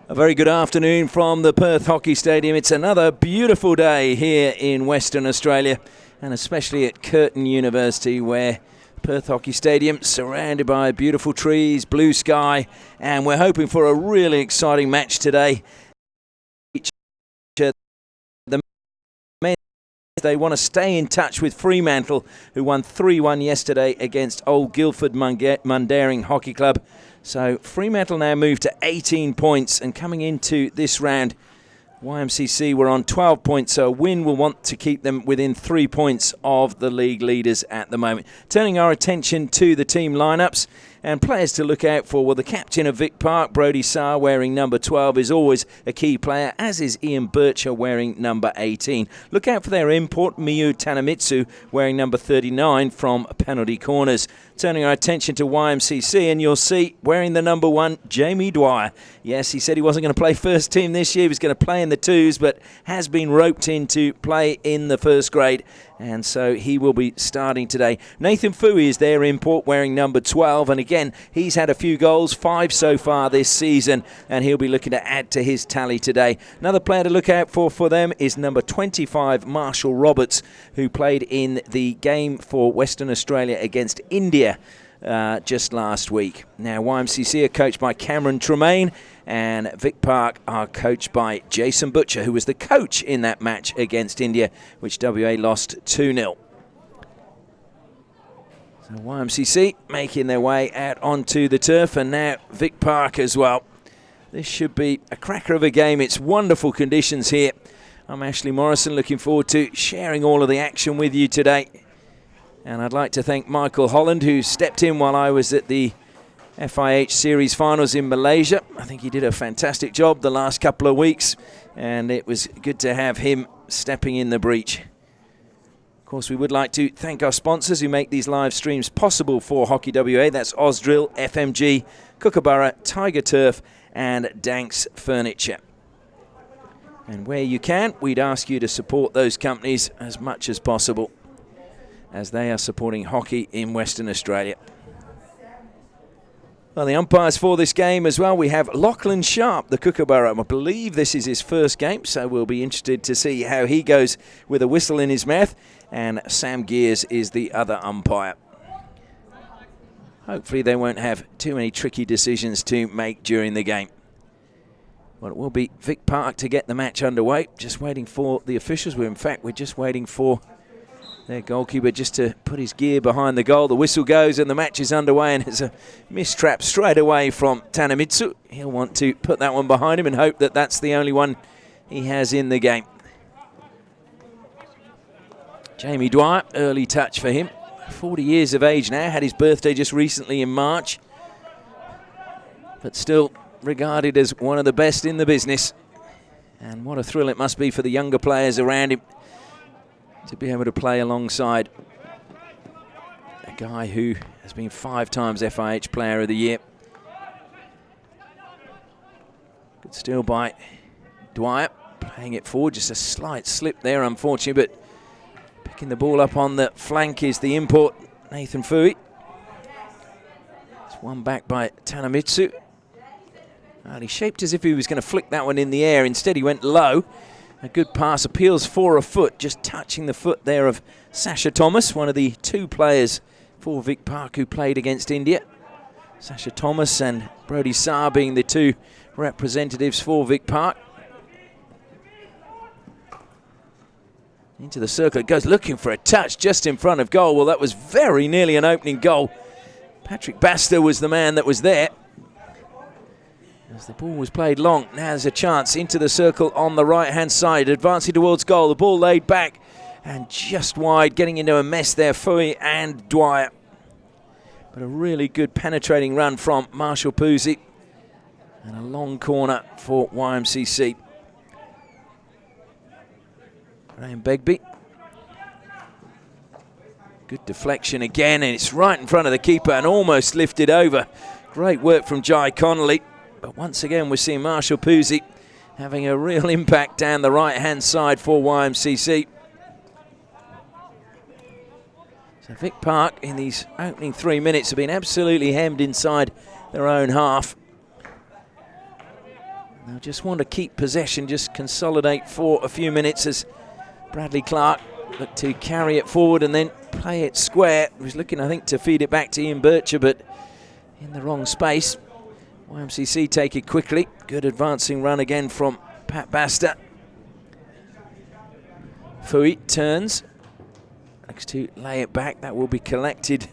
A very good afternoon from the Perth Hockey Stadium. It's another beautiful day here in Western Australia, and especially at Curtin University, where Perth Hockey Stadium surrounded by beautiful trees, blue sky, and we're hoping for a really exciting match today. The men, they want to stay in touch with Fremantle, who won 3-1 yesterday against Old Guildford Mundaring Hockey Club. So Fremantle now move to 18 points, and coming into this round, YMCC were on 12 points, so a win will want to keep them within 3 points of the league leaders at the moment. Turning our attention to the team lineups and players to look out for. Well, the captain of Vic Park, Brodie Saar, wearing number 12, is always a key player, as is Ian Bircher wearing number 18. Look out for their import, Miyu Tanemitsu, wearing number 39 from penalty corners. Turning our attention to YMCC, and you'll see wearing the number 1, Jamie Dwyer. Yes, he said he wasn't going to play first team this year. He was going to play in the twos, but has been roped in to play in the first grade, and so he will be starting today. Nathan Fui is their import, wearing number 12, and again, he's had a few goals, 5 so far this season, and he'll be looking to add to his tally today. Another player to look out for them is number 25, Marshall Roberts, who played in the game for Western Australia against India just last week. Now, YMCC are coached by Cameron Tremaine, and Vic Park are coached by Jason Butcher, who was the coach in that match against India, which WA lost 2-0. So YMCC making their way out onto the turf, and now Vic Park as well. This should be a cracker of a game. It's wonderful conditions here. I'm Ashley Morrison, looking forward to sharing all of the action with you today. And I'd like to thank Michael Holland, who stepped in while I was at the FIH Series Finals in Malaysia. I think he did a fantastic job the last couple of weeks, and it was good to have him stepping in the breach. Of course, we would like to thank our sponsors who make these live streams possible for Hockey WA. That's Ausdrill, FMG, Kookaburra, Tiger Turf, and Danks Furniture. And where you can, we'd ask you to support those companies as much as possible, as they are supporting hockey in Western Australia. Well, the umpires for this game as well, we have Lachlan Sharp, the Kookaburra. I believe this is his first game, so we'll be interested to see how he goes with a whistle in his mouth. And Sam Gears is the other umpire. Hopefully they won't have too many tricky decisions to make during the game. Well, it will be Vic Park to get the match underway. Just waiting for the officials. We're just waiting for their goalkeeper just to put his gear behind the goal. The whistle goes and the match is underway, and it's a mistrap straight away from Tanemitsu. He'll want to put that one behind him and hope that that's the only one he has in the game. Jamie Dwyer, early touch for him. 40 years of age now, had his birthday just recently in March, but still regarded as one of the best in the business. And what a thrill it must be for the younger players around him to be able to play alongside a guy who has been 5 times FIH Player of the Year. Good steal by Dwyer, playing it forward. Just a slight slip there, unfortunately, but picking the ball up on the flank is the import, Nathan Fui. It's one back by Tanemitsu. Well, he shaped as if he was going to flick that one in the air. Instead, he went low. A good pass, appeals for a foot, just touching the foot there of Sasha Thomas, one of the 2 players for Vic Park who played against India. Sasha Thomas and Brodie Saar being the 2 representatives for Vic Park. Into the circle, it goes looking for a touch just in front of goal. Well, that was very nearly an opening goal. Patrick Baster was the man that was there. As the ball was played long, now there's a chance into the circle on the right-hand side, advancing towards goal. The ball laid back and just wide, getting into a mess there, Fui and Dwyer. But a really good penetrating run from Marshall Puzzi. And a long corner for YMCC. Graham Begbie. Good deflection again, and it's right in front of the keeper and almost lifted over. Great work from Jai Connolly. But once again, we're seeing Marshall Puzzi having a real impact down the right-hand side for YMCC. So Vic Park, in these opening 3 minutes, have been absolutely hemmed inside their own half. They'll just want to keep possession, just consolidate for a few minutes as Bradley Clark looked to carry it forward and then play it square. He was looking, I think, to feed it back to Ian Bircher, but in the wrong space. YMCC take it quickly. Good advancing run again from Pat Basta. Fui turns. Looks to lay it back. That will be collected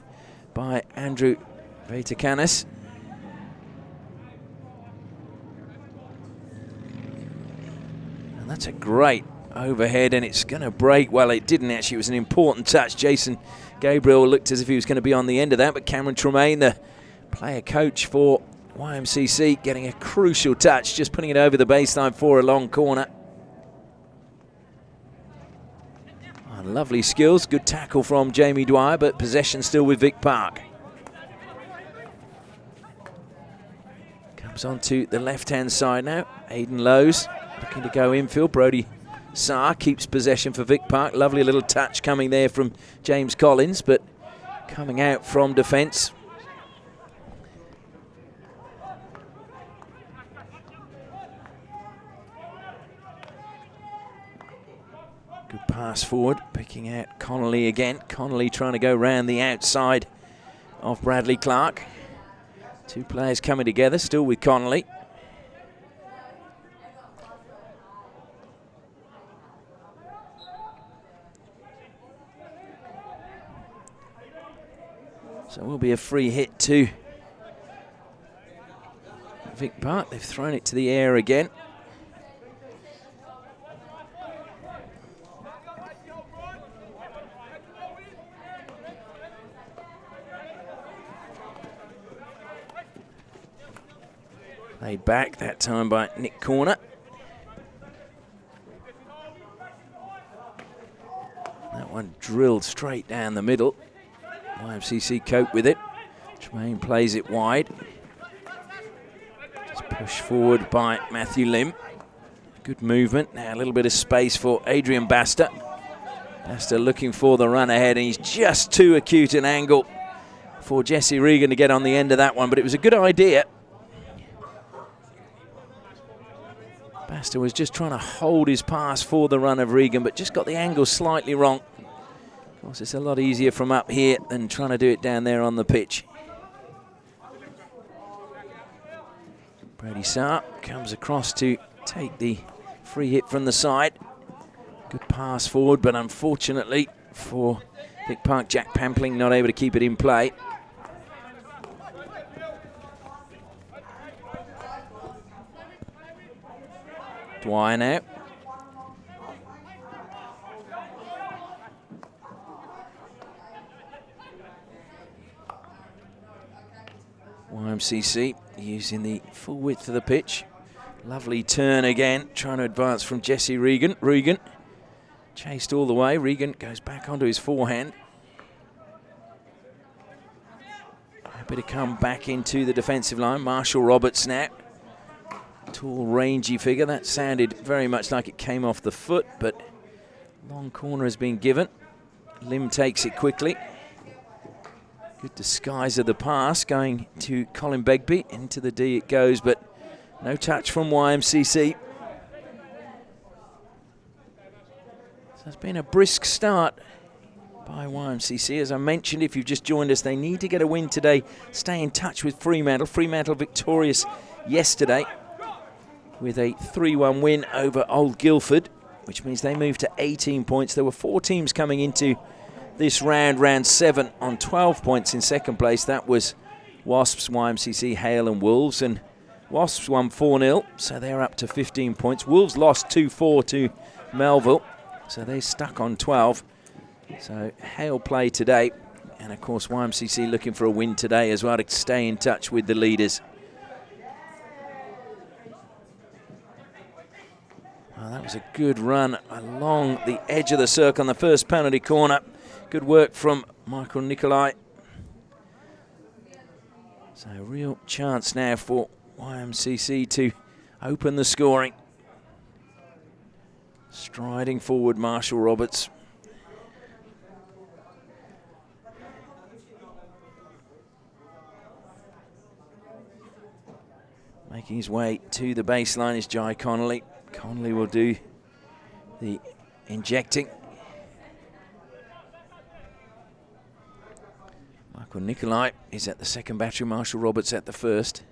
by Andrew Vaitakanis. And that's a great overhead, and it's going to break. Well, it didn't actually. It was an important touch. Jason Gabriel looked as if he was going to be on the end of that, but Cameron Tremaine, the player coach for YMCC, getting a crucial touch, just putting it over the baseline for a long corner. Oh, lovely skills, good tackle from Jamie Dwyer, but possession still with Vic Park. Comes onto the left-hand side now. Aidan Lowe's looking to go infield. Brody Saar keeps possession for Vic Park. Lovely little touch coming there from James Collins, but coming out from defence. Good pass forward, picking out Connolly again. Connolly trying to go round the outside of Bradley Clark. Two players coming together, still with Connolly. So it will be a free hit to Vic Park. They've thrown it to the air again. Laid back that time by Nick Corner. That one drilled straight down the middle. YMCC cope with it. Tremaine plays it wide. Just pushed forward by Matthew Lim. Good movement. Now a little bit of space for Adrian Basta. Basta looking for the run ahead, and he's just too acute an angle for Jesse Regan to get on the end of that one, but it was a good idea. Basta was just trying to hold his pass for the run of Regan, but just got the angle slightly wrong. Of course, it's a lot easier from up here than trying to do it down there on the pitch. Brady Saar comes across to take the free hit from the side. Good pass forward, but unfortunately for Vic Park, Jack Pampling not able to keep it in play. Dwyer now. YMCC using the full width of the pitch. Lovely turn again, trying to advance from Jesse Regan. Regan chased all the way. Regan goes back onto his forehand. Happy to come back into the defensive line. Marshall Roberts now. Tall, rangy figure. That sounded very much like it came off the foot, but long corner has been given. Lim takes it quickly. Good disguise of the pass going to Colin Begbie. Into the D it goes, but no touch from YMCC. So it's been a brisk start by YMCC. As I mentioned, if you've just joined us, they need to get a win today. Stay in touch with Fremantle. Fremantle victorious yesterday with a 3-1 win over Old Guildford, which means they moved to 18 points. There were 4 teams coming into this round 7 on 12 points in second place. That was Wasps, YMCC, Hale and Wolves, and Wasps won 4-0, so they're up to 15 points. Wolves lost 2-4 to Melville, so they're stuck on 12. So Hale play today, and of course YMCC looking for a win today as well to stay in touch with the leaders. Oh, that was a good run along the edge of the circle on the first penalty corner. Good work from Michael Nikolai. So a real chance now for YMCC to open the scoring. Striding forward, Marshall Roberts. Making his way to the baseline is Jai Connolly. Connolly will do the injecting. Michael Nikolai is at the second battery, Marshall Roberts at the first.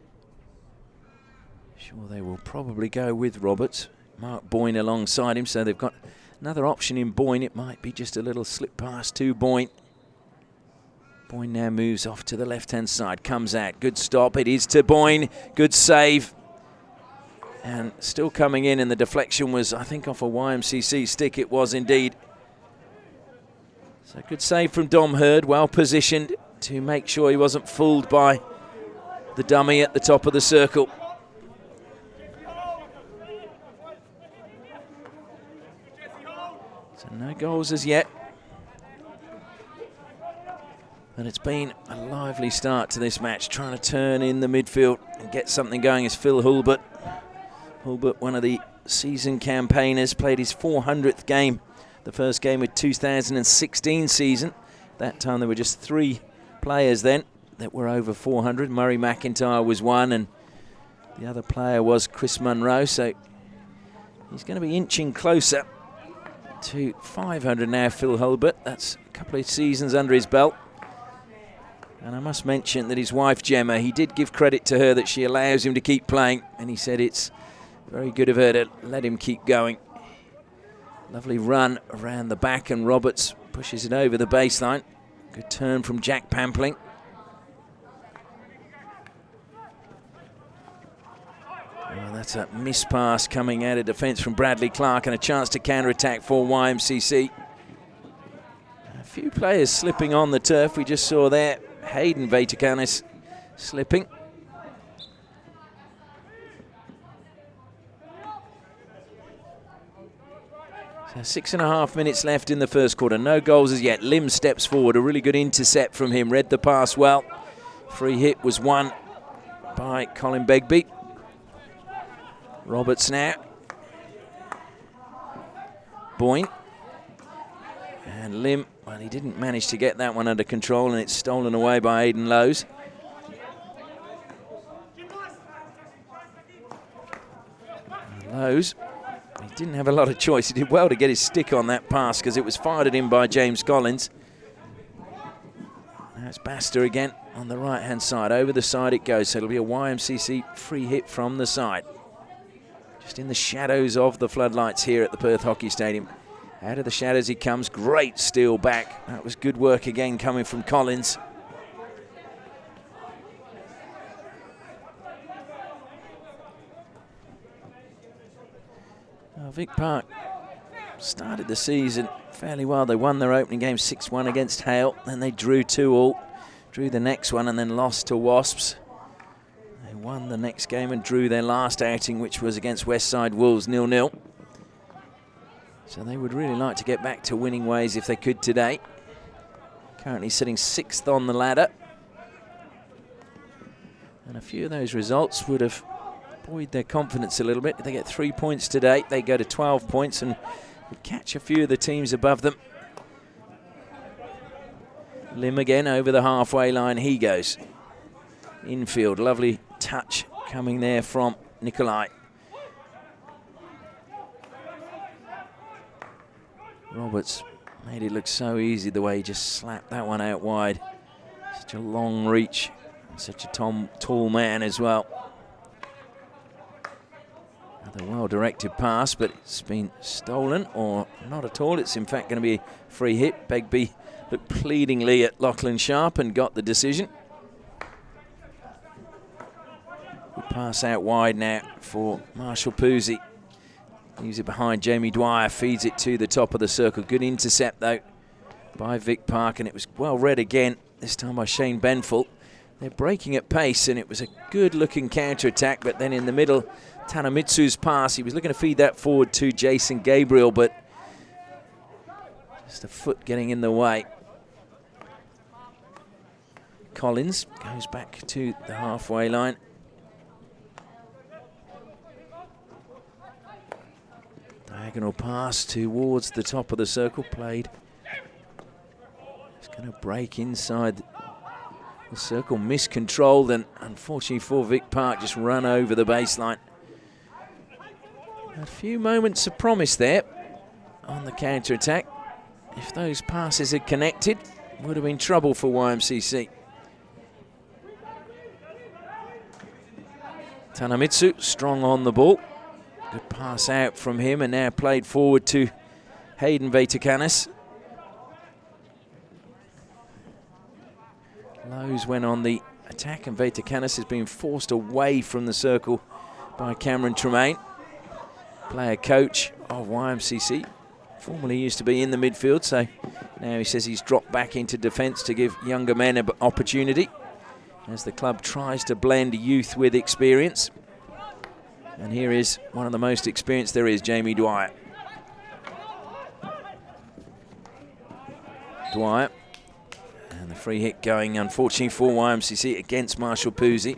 Sure, they will probably go with Roberts. Mark Boyne alongside him, so they've got another option in Boyne. It might be just a little slip pass to Boyne. Boyne now moves off to the left-hand side, comes out. Good stop, it is to Boyne. Good save. And still coming in, and the deflection was, I think, off a YMCC stick. It was indeed. So good save from Dom Hurd, well positioned to make sure he wasn't fooled by the dummy at the top of the circle. So no goals as yet. And it's been a lively start to this match, trying to turn in the midfield and get something going is Phil Hulbert. Hulbert, one of the season campaigners, played his 400th game. The first game with 2016 season. That time there were just 3 players then that were over 400. Murray McIntyre was one, and the other player was Chris Munro. So he's going to be inching closer to 500 now, Phil Hulbert. That's a couple of seasons under his belt. And I must mention that his wife, Gemma, he did give credit to her that she allows him to keep playing. And he said it's very good of her to let him keep going. Lovely run around the back, and Roberts pushes it over the baseline. Good turn from Jack Pampling. Oh, that's a miss pass coming out of defence from Bradley Clark, and a chance to counter-attack for YMCC. A few players slipping on the turf. We just saw there Hayden Vaitakanis slipping. So 6.5 minutes left in the first quarter. No goals as yet. Lim steps forward. A really good intercept from him. Read the pass well. Free hit was won by Colin Begbie. Roberts now. Boyne. And Lim, well, he didn't manage to get that one under control, and it's stolen away by Aidan Lowes. Lowes, he didn't have a lot of choice. He did well to get his stick on that pass because it was fired at him by James Collins. Now it's Baxter again on the right-hand side. Over the side it goes, so it'll be a YMCC free hit from the side. Just in the shadows of the floodlights here at the Perth Hockey Stadium. Out of the shadows he comes. Great steal back. That was good work again coming from Collins. Vic Park started the season fairly well. They won their opening game 6-1 against Hale. Then they drew 2-2. Drew the next one and then lost to Wasps. They won the next game and drew their last outing, which was against Westside Wolves 0-0. So they would really like to get back to winning ways if they could today. Currently sitting 6th on the ladder. And a few of those results would have buoyed their confidence a little bit. If they get 3 points today, they go to 12 points and would catch a few of the teams above them. Lim again over the halfway line. He goes. Infield, lovely touch coming there from Nikolai. Roberts made it look so easy the way he just slapped that one out wide. Such a long reach, such a tall man as well. Another well-directed pass, but it's been stolen, or not at all. It's in fact going to be a free hit. Begbie looked pleadingly at Lachlan Sharp and got the decision. Good pass out wide now for Marshall Pusey. Leaves it behind Jamie Dwyer, feeds it to the top of the circle. Good intercept, though, by Vic Park, and it was well read again, this time by Shane Benful. They're breaking at pace, and it was a good-looking counter-attack, but then in the middle, Tanamitsu's pass. He was looking to feed that forward to Jason Gabriel, but just a foot getting in the way. Collins goes back to the halfway line. Diagonal pass towards the top of the circle, played. It's going to break inside the circle, miscontrolled, and unfortunately for Vic Park, just run over the baseline. A few moments of promise there on the counter-attack. If those passes had connected, would have been trouble for YMCC. Tanamitsu strong on the ball. Good pass out from him, and now played forward to Hayden Vaitakanis. Lowe's went on the attack, and Vaitakanis has been forced away from the circle by Cameron Tremaine, player coach of YMCC. Formerly used to be in the midfield, so now he says he's dropped back into defence to give younger men an opportunity as the club tries to blend youth with experience. And here is one of the most experienced there is, Jamie Dwyer. Dwyer, and the free hit going, unfortunately for YMCC, against Marshall Pusey.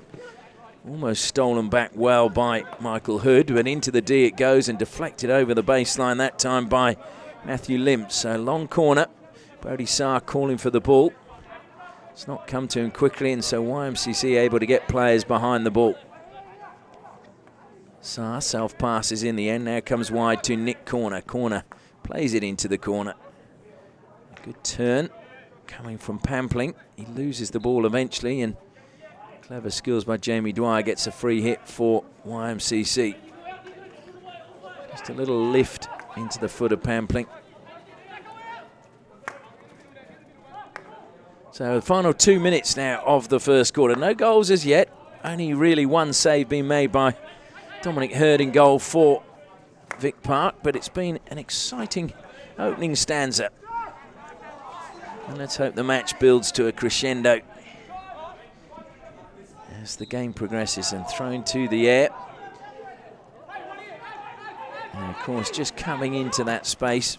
Almost stolen back well by Michael Hood, but into the D it goes and deflected over the baseline, that time by Matthew Limp. So long corner, Brody Saar calling for the ball. It's not come to him quickly, and so YMCC able to get players behind the ball. Saar self-passes in the end, now comes wide to Nick Corner. Corner plays it into the corner. Good turn coming from Pampling. He loses the ball eventually, and clever skills by Jamie Dwyer gets a free hit for YMCC. Just a little lift into the foot of Pampling. So the final 2 minutes now of the first quarter. No goals as yet. Only really one save being made by Dominic Hurd in goal for Vic Park, but it's been an exciting opening stanza. And let's hope the match builds to a crescendo as the game progresses, and thrown to the air. And of course, just coming into that space,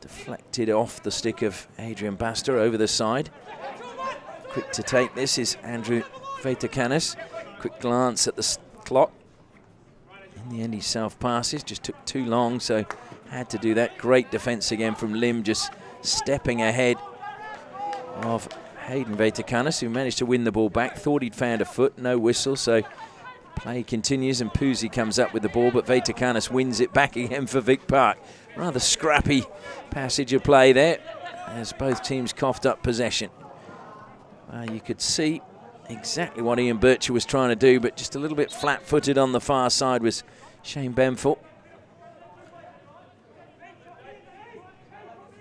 deflected off the stick of Adrian Baster over the side. Quick to take this is Andrew Vaitakanis. Quick glance at the clock. In the end, he self-passes, just took too long, so had to do that. Great defence again from Lim, just stepping ahead of Hayden Vaitakanis, who managed to win the ball back. Thought he'd found a foot, no whistle, so play continues, and Pusey comes up with the ball, but Vaitakanis wins it back again for Vic Park. Rather scrappy passage of play there, as both teams coughed up possession. You could see exactly what Ian Bircher was trying to do, but just a little bit flat-footed on the far side was Shane Benford.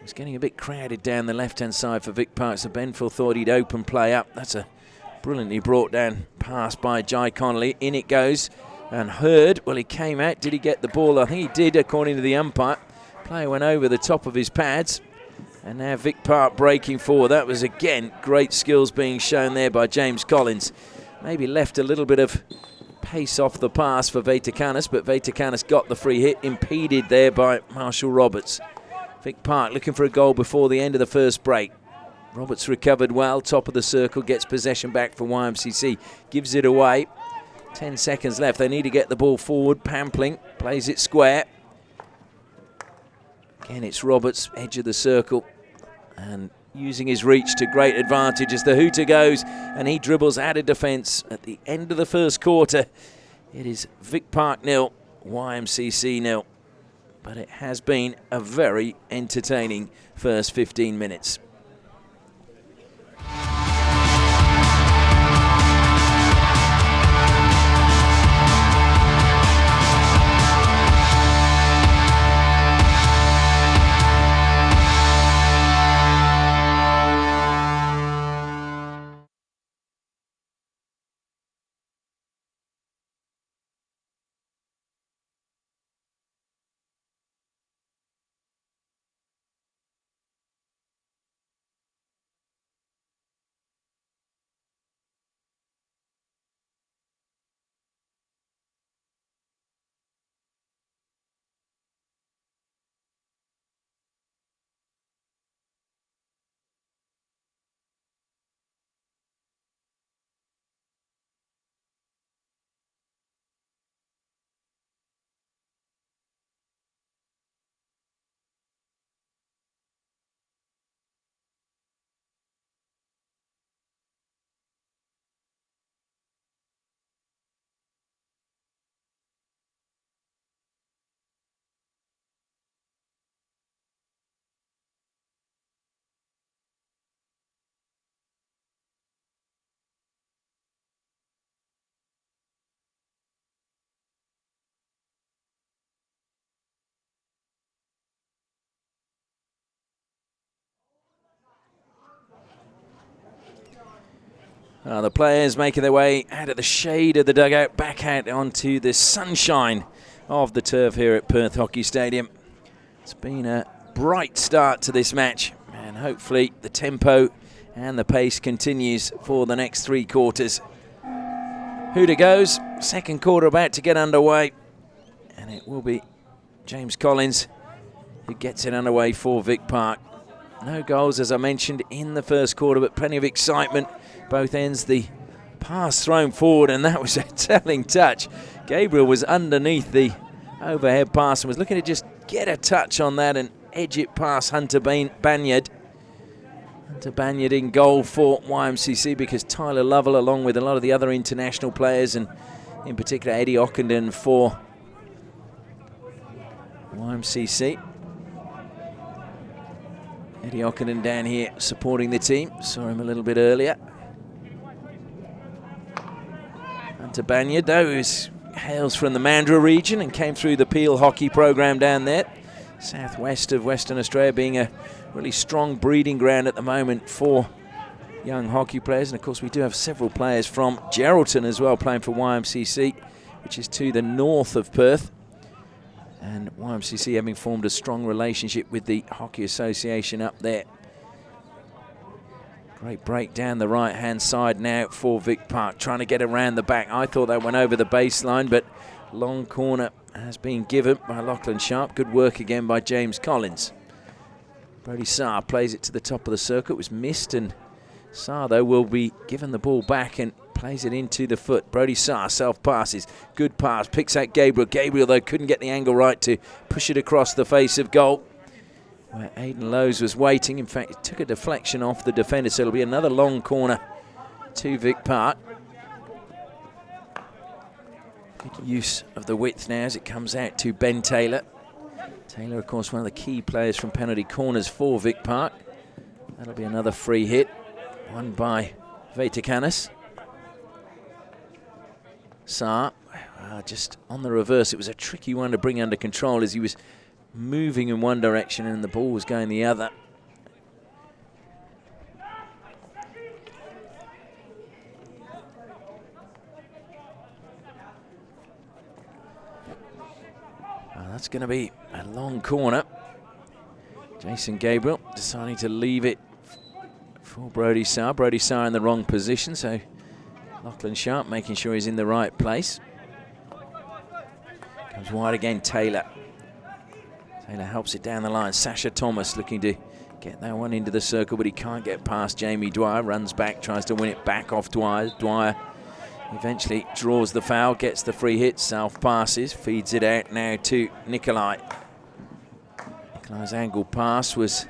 It's getting a bit crowded down the left-hand side for Vic Park, so Benford thought he'd open play up. That's a brilliantly brought down pass by Jai Connolly. In it goes, and Hurd, well, he came out. Did he get the ball? I think he did, according to the umpire. Player went over the top of his pads. And now Vic Park breaking forward. That was, again, great skills being shown there by James Collins. Maybe left a little bit of pace off the pass for Vaitakanis, but Vaitakanis got the free hit, impeded there by Marshall Roberts. Vic Park looking for a goal before the end of the first break. Roberts recovered well, top of the circle, gets possession back for YMCC, gives it away. 10 seconds left. They need to get the ball forward. Pampling plays it square. Again, it's Roberts, edge of the circle, and using his reach to great advantage as the hooter goes, and he dribbles out of defence at the end of the first quarter. It is Vic Park 0, YMCC 0. But it has been a very entertaining first 15 minutes. The players making their way out of the shade of the dugout, back out onto the sunshine of the turf here at Perth Hockey Stadium. It's been a bright start to this match, and hopefully the tempo and the pace continues for the next 3 quarters. Hooter goes, second quarter about to get underway, and it will be James Collins who gets it underway for Vic Park. No goals, as I mentioned, in the first quarter, but plenty of excitement. Both ends, the pass thrown forward, and that was a telling touch. Gabriel was underneath the overhead pass and was looking to just get a touch on that and edge it past Hunter Banyard. Hunter Banyard in goal for YMCC, because Tyler Lovell, along with a lot of the other international players, and in particular Eddie Ockenden for YMCC. Eddie Ockenden down here supporting the team. Saw him a little bit earlier. Hunter Banyard, though, hails from the Mandurah region and came through the Peel hockey program down there. Southwest of Western Australia, being a really strong breeding ground at the moment for young hockey players. And of course we do have several players from Geraldton as well playing for YMCC, which is to the north of Perth. And YMCC having formed a strong relationship with the Hockey Association up there. Great break down the right-hand side now for Vic Park, trying to get around the back. I thought that went over the baseline, but long corner has been given by Lachlan Sharp. Good work again by James Collins. Brody Saar plays it to the top of the circle. It was missed, and Saar, though, will be given the ball back and plays it into the foot. Brody Saar self-passes. Good pass. Picks out Gabriel. Gabriel, though, couldn't get the angle right to push it across the face of goal, where Aidan Lowe's was waiting. In fact, it took a deflection off the defender, so it'll be another long corner to Vic Park. Good use of the width now as it comes out to Ben Taylor. Taylor, of course, one of the key players from penalty corners for Vic Park. That'll be another free hit, won by Vaitikanis. Saar, just on the reverse. It was a tricky one to bring under control as he was moving in one direction and the ball was going the other. That's going to be a long corner. Jason Gabriel deciding to leave it for Brody Saar. Brody Saar in the wrong position, so Lachlan Sharp making sure he's in the right place. Comes wide again, Taylor. Taylor helps it down the line. Sasha Thomas looking to get that one into the circle, but he can't get past Jamie Dwyer. Runs back, tries to win it back off Dwyer. Dwyer eventually draws the foul, gets the free hit, self-passes, feeds it out now to Nikolai. Nikolai's angle pass was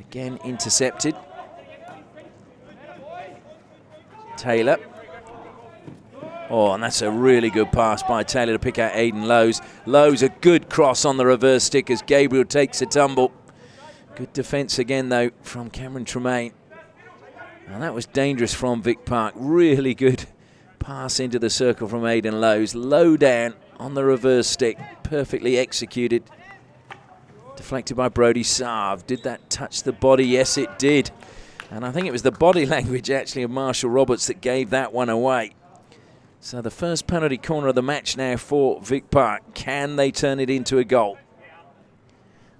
again intercepted. Taylor. Oh, and that's a really good pass by Taylor to pick out Aidan Lowe's. Lowe's, a good cross on the reverse stick as Gabriel takes a tumble. Good defence again, though, from Cameron Tremaine. And that was dangerous from Vic Park. Really good pass into the circle from Aidan Lowe's. Low down on the reverse stick. Perfectly executed. Deflected by Brody Saar. Did that touch the body? Yes, it did. And I think it was the body language, actually, of Marshall Roberts that gave that one away. So the first penalty corner of the match now for Vic Park. Can they turn it into a goal?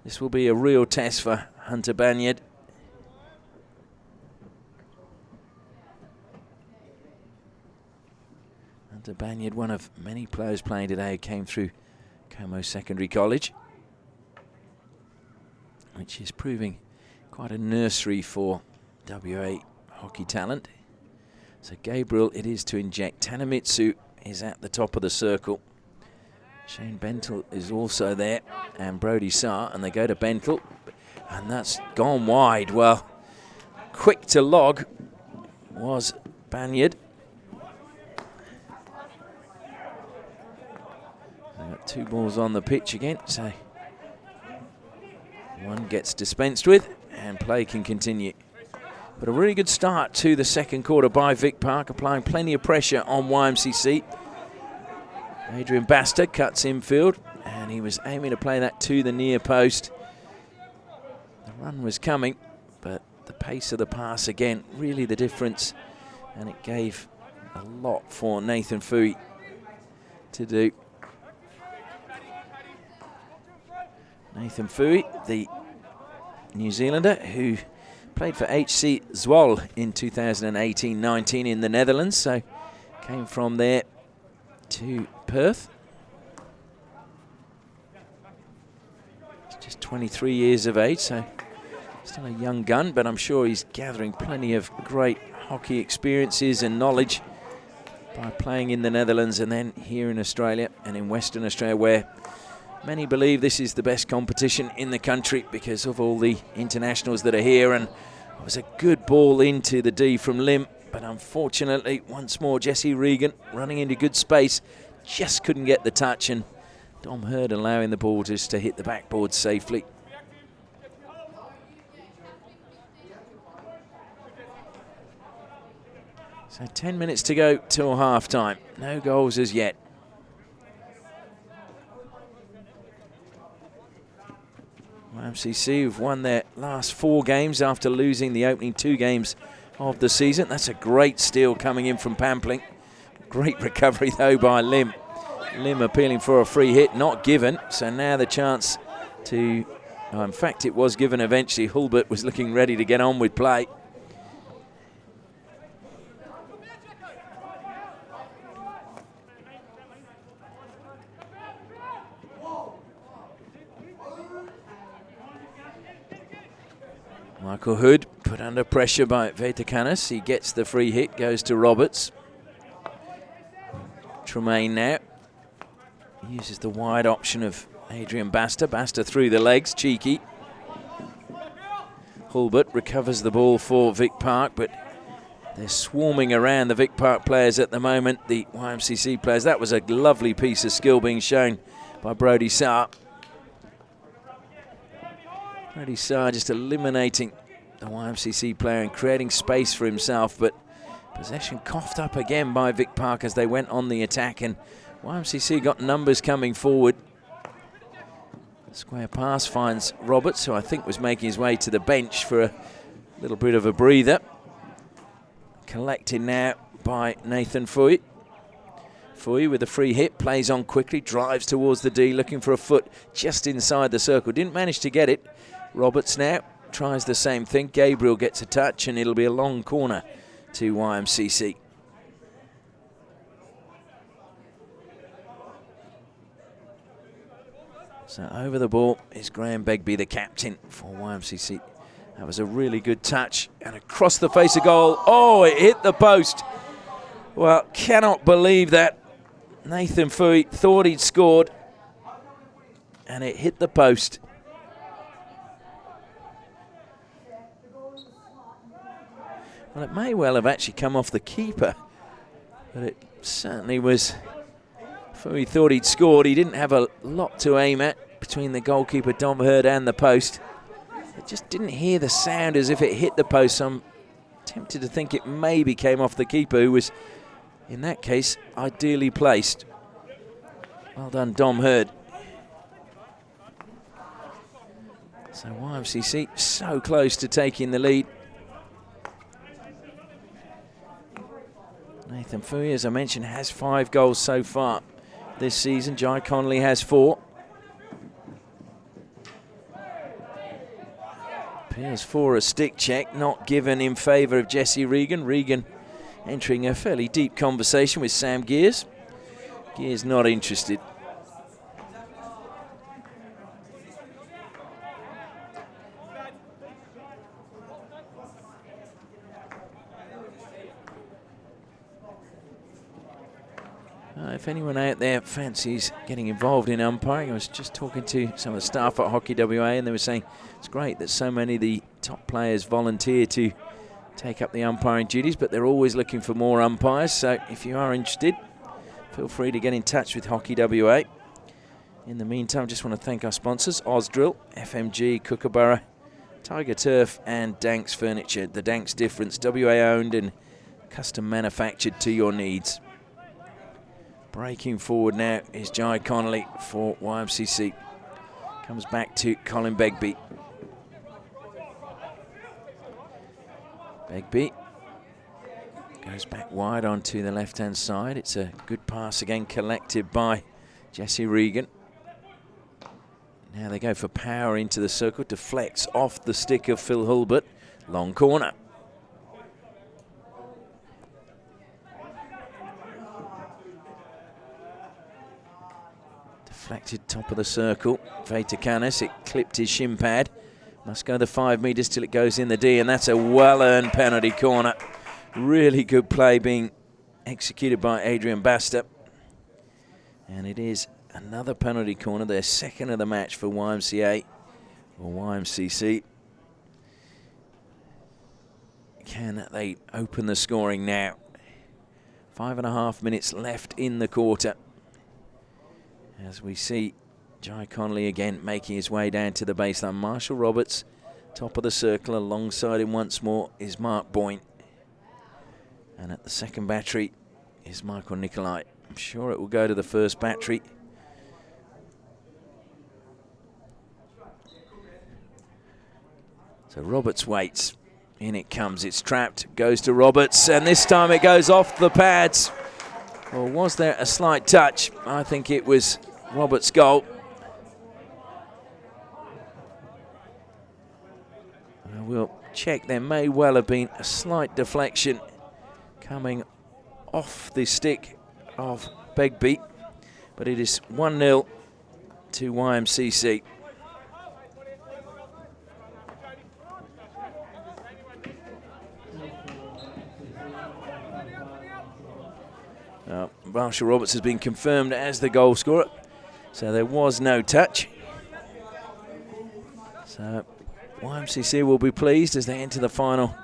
This will be a real test for Hunter Banyard. Hunter Banyard, one of many players playing today who came through Como Secondary College, which is proving quite a nursery for WA hockey talent. So Gabriel it is to inject. Tanamitsu is at the top of the circle. Shane Bentle is also there, and Brody Saar, and they go to Bentle, and that's gone wide. Well, quick to log was Banyard. They got 2 balls on the pitch again, so one gets dispensed with, and play can continue. But a really good start to the second quarter by Vic Park, applying plenty of pressure on YMCC. Adrian Basta cuts infield, and he was aiming to play that to the near post. The run was coming, but the pace of the pass again, really the difference and it gave a lot for Nathan Fui to do. Nathan Fui, the New Zealander who played for HC Zwolle in 2018-19 in the Netherlands, so came from there to Perth. He's just 23 years of age, so still a young gun, but I'm sure he's gathering plenty of great hockey experiences and knowledge by playing in the Netherlands and then here in Australia and in Western Australia, where many believe this is the best competition in the country because of all the internationals that are here. And it was a good ball into the D from Lim, but unfortunately, once more, Jesse Regan running into good space, just couldn't get the touch, and Dom Hurd allowing the ball just to hit the backboard safely. So 10 minutes to go till half-time. No goals as yet. YMCC have won their last 4 games after losing the opening 2 games of the season. That's a great steal coming in from Pampling. Great recovery, though, by Lim. Lim appealing for a free hit, not given. So now the chance to... in fact, it was given eventually. Hulbert was looking ready to get on with play. Michael Hood put under pressure by Vetakanis. He gets the free hit, goes to Roberts. Tremaine now uses the wide option of Adrian Basta. Basta through the legs, cheeky. Hulbert recovers the ball for Vic Park, but they're swarming around the Vic Park players at the moment, the YMCC players. That was a lovely piece of skill being shown by Brody Saar. Brody Saar just eliminating the YMCC player and creating space for himself, but possession coughed up again by Vic Park as they went on the attack, and YMCC got numbers coming forward. Square pass finds Roberts, who I think was making his way to the bench for a little bit of a breather. Collected now by Nathan Fui. Fui with a free hit, plays on quickly, drives towards the D, looking for a foot just inside the circle. Didn't manage to get it. Roberts now tries the same thing. Gabriel gets a touch, and it'll be a long corner to YMCC. So over the ball is Graham Begbie, the captain for YMCC. That was a really good touch, and across the face of goal. Oh, it hit the post. Well, cannot believe that. Nathan Fui thought he'd scored, and it hit the post. Well, it may well have actually come off the keeper, but it certainly was. Fui thought he'd scored. He didn't have a lot to aim at between the goalkeeper, Dom Hurd, and the post. It just didn't hear the sound as if it hit the post. So I'm tempted to think it maybe came off the keeper, who was, in that case, ideally placed. Well done, Dom Hurd. So YMCC so close to taking the lead. Nathan Fui, as I mentioned, has 5 goals so far this season. Jai Connolly has 4. Appears for a stick check, not given in favour of Jesse Regan. Regan entering a fairly deep conversation with Sam Gears. Gears not interested. If anyone out there fancies getting involved in umpiring, I was just talking to some of the staff at Hockey WA, and they were saying it's great that so many of the top players volunteer to take up the umpiring duties, but they're always looking for more umpires. So if you are interested, feel free to get in touch with Hockey WA. In the meantime, I just want to thank our sponsors, Ausdrill, FMG, Kookaburra, Tiger Turf, and Danks Furniture. The Danks difference, WA owned and custom manufactured to your needs. Breaking forward now is Jai Connolly for YMCC. Comes back to Colin Begbie. Begbie Goes back wide onto the left-hand side. It's a good pass again, collected by Jesse Regan. Now they go for power into the circle, deflects off the stick of Phil Hulbert. Long corner. Deflected top of the circle. Veitakanis, it clipped his shin pad. Must go the 5 metres till it goes in the D, and that's a well-earned penalty corner. Really good play being executed by Adrian Basta. And it is another penalty corner, their second of the match for YMCA or YMCC. Can they open the scoring now? 5.5 minutes left in the quarter. As we see Jai Connolly again making his way down to the baseline. Marshall Roberts, top of the circle, alongside him once more is Mark Boyne. And at the second battery is Michael Nicolai. I'm sure it will go to the first battery. So Roberts waits. In it comes, it's trapped, goes to Roberts, and this time it goes off the pads. Or was there a slight touch? I think it was Roberts' goal. We'll check. There may well have been a slight deflection coming off the stick of Begbie, but it is 1-0 to YMCC. Marshall Roberts has been confirmed as the goal scorer, so there was no touch. So YMCC will be pleased as they enter the final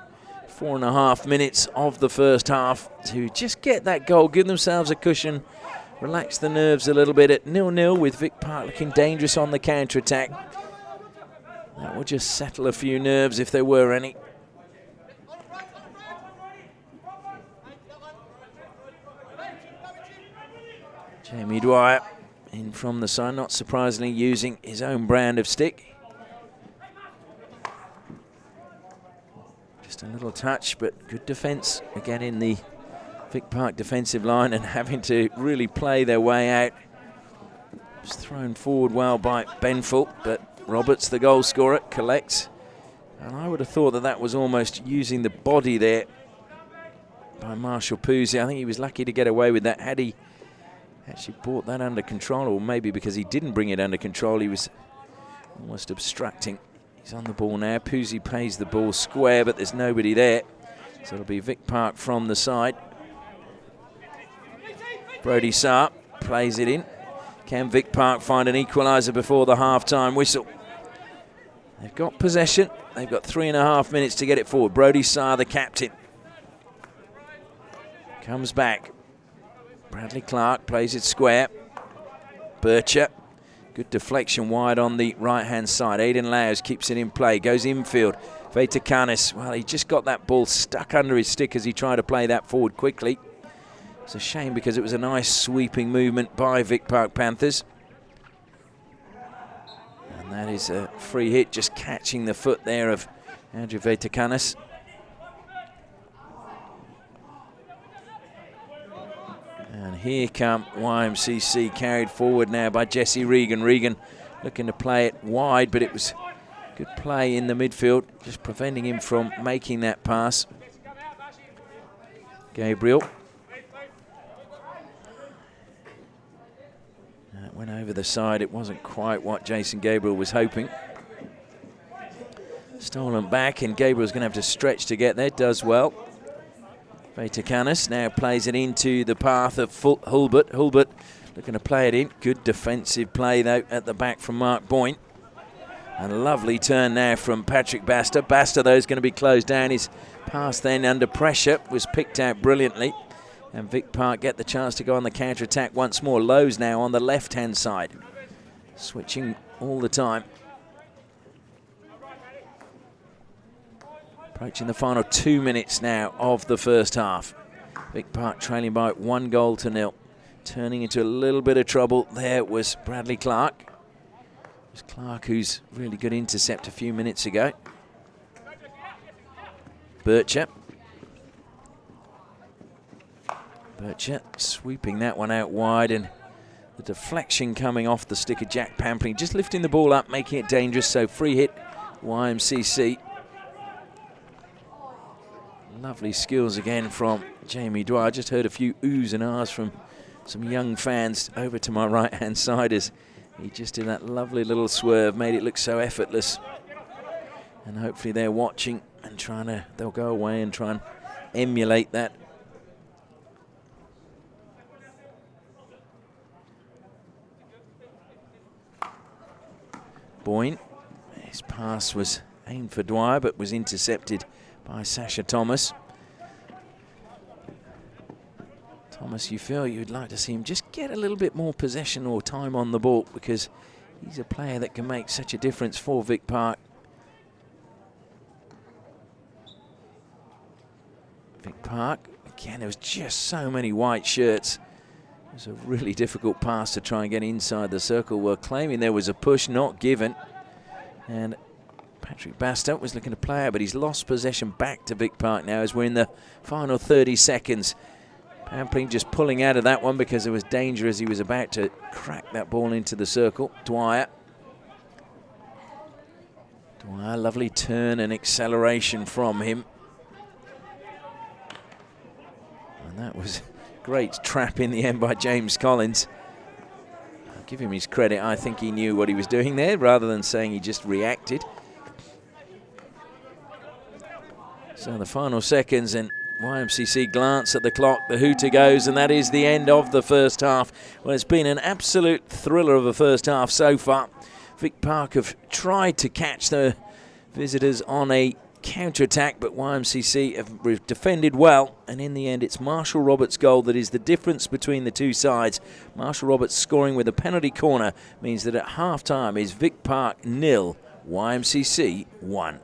4.5 minutes of the first half to just get that goal, give themselves a cushion, relax the nerves a little bit at 0-0 with Vic Park looking dangerous on the counter-attack. That will just settle a few nerves if there were any. Jamie Dwyer in from the side, not surprisingly using his own brand of stick. Just a little touch, but good defence again in the Vic Park defensive line, and having to really play their way out. It was thrown forward well by Benfull, but Roberts, the goal scorer, collects. And I would have thought that that was almost using the body there by Marshall Poozy. I think he was lucky to get away with that. Had he actually brought that under control, or maybe because he didn't bring it under control, he was almost obstructing. He's on the ball now. Poozy plays the ball square, but there's nobody there. So it'll be Vic Park from the side. Brody Saar plays it in. Can Vic Park find an equaliser before the half-time whistle? They've got possession. They've got 3.5 minutes to get it forward. Brody Saar, the captain, comes back. Bradley Clark plays it square. Bircher, good deflection wide on the right-hand side. Aidan Lowes keeps it in play, goes infield. Veitakanis, well, he just got that ball stuck under his stick as he tried to play that forward quickly. It's a shame because it was a nice sweeping movement by Vic Park Panthers. And that is a free hit, just catching the foot there of Andrew Veitakanis. And here come YMCC, carried forward now by Jesse Regan. Regan looking to play it wide, but it was good play in the midfield, just preventing him from making that pass. Gabriel. That went over the side. It wasn't quite what Jason Gabriel was hoping. Stolen back, and Gabriel's going to have to stretch to get there. Does well. Veitakanis now plays it into the path of Hulbert. Hulbert looking to play it in. Good defensive play, though, at the back from Mark Boyne. And a lovely turn now from Patrick Basta. Basta, though, is going to be closed down. His pass then under pressure was picked out brilliantly. And Vic Park get the chance to go on the counter-attack once more. Lowe's now on the left-hand side. Switching all the time. Approaching the final 2 minutes now of the first half. Vic Park trailing by 1-0. Turning into a little bit of trouble there was Bradley Clark. It was Clark who's really good intercept a few minutes ago. Bircher. Bircher sweeping that one out wide, and the deflection coming off the stick of Jack Pampling, just lifting the ball up, making it dangerous. So free hit, YMCC. Lovely skills again from Jamie Dwyer. I just heard a few oohs and ahs from some young fans over to my right-hand side as he just did that lovely little swerve, made it look so effortless. And hopefully they're watching and they'll go away and try and emulate that. Boyne, his pass was aimed for Dwyer but was intercepted by Sasha Thomas. Thomas, you feel you'd like to see him just get a little bit more possession or time on the ball, because he's a player that can make such a difference for Vic Park. Vic Park, again, there was just so many white shirts. It was a really difficult pass to try and get inside the circle. We're claiming there was a push not given. And Patrick Bastow was looking to play out, but he's lost possession back to Vic Park now as we're in the final 30 seconds. Pampling just pulling out of that one because there was danger as he was about to crack that ball into the circle. Dwyer, lovely turn and acceleration from him. And that was great trap in the end by James Collins. I'll give him his credit. I think he knew what he was doing there rather than saying he just reacted. So the final seconds, and YMCC glance at the clock, the hooter goes, and that is the end of the first half. Well, it's been an absolute thriller of a first half so far. Vic Park have tried to catch the visitors on a counter-attack, but YMCC have defended well, and in the end it's Marshall Roberts' goal that is the difference between the two sides. Marshall Roberts scoring with a penalty corner means that at half-time is Vic Park 0, YMCC 1.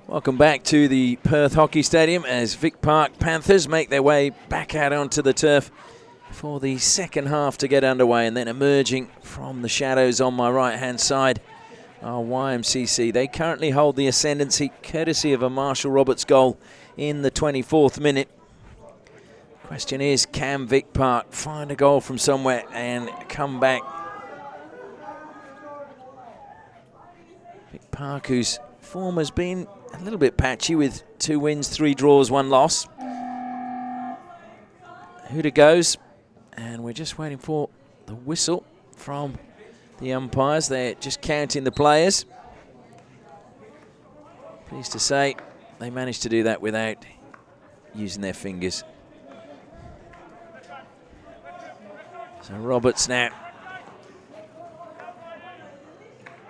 Welcome back to the Perth Hockey Stadium as Vic Park Panthers make their way back out onto the turf for the second half to get underway, and then emerging from the shadows on my right-hand side are YMCC. They currently hold the ascendancy courtesy of a Marshall Roberts goal in the 24th minute. Question is, can Vic Park find a goal from somewhere and come back? Vic Park, whose form has been a little bit patchy with 2 wins, 3 draws, 1 loss. Hooter goes, and we're just waiting for the whistle from the umpires. They're just counting the players. Pleased to say they managed to do that without using their fingers. So Roberts now,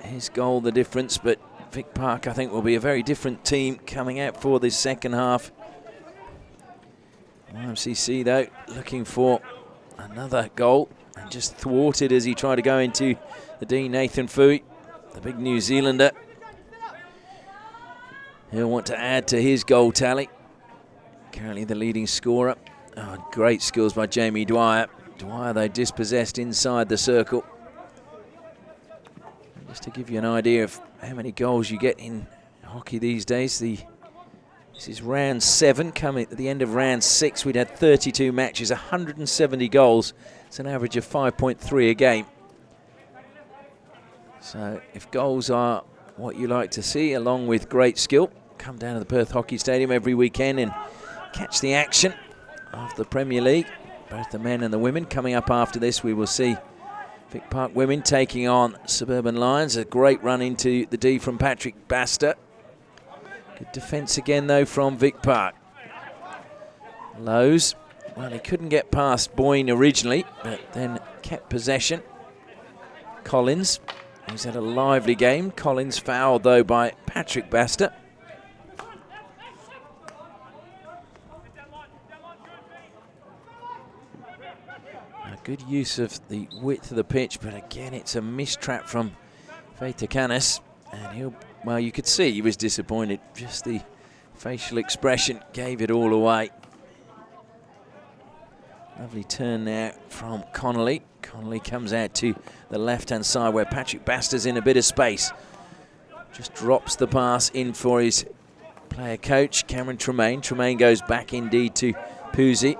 his goal the difference, but Vic Park, I think, will be a very different team coming out for this second half. YMCC, though, looking for another goal and just thwarted as he tried to go into the D. Nathan Fui, the big New Zealander. He'll want to add to his goal tally. Currently the leading scorer. Oh, great skills by Jamie Dwyer. Dwyer, they dispossessed inside the circle. Just to give you an idea of how many goals you get in hockey these days, this is round 7. Coming at the end of round 6, we'd had 32 matches, 170 goals. It's an average of 5.3 a game. So if goals are what you like to see, along with great skill, come down to the Perth Hockey Stadium every weekend and catch the action of the Premier League, both the men and the women. Coming up after this, we will see Vic Park women taking on Suburban Lions. A great run into the D from Patrick Baster. Good defence again, though, from Vic Park. Lowe's, well, he couldn't get past Boyne originally, but then kept possession. Collins, he's had a lively game. Collins fouled, though, by Patrick Baster. Good use of the width of the pitch, but again, it's a mistrap from Veitacanis, and well, you could see he was disappointed. Just the facial expression gave it all away. Lovely turn now from Connolly. Connolly comes out to the left-hand side where Patrick Baster's in a bit of space. Just drops the pass in for his player coach, Cameron Tremaine. Tremaine goes back indeed to Puzzi.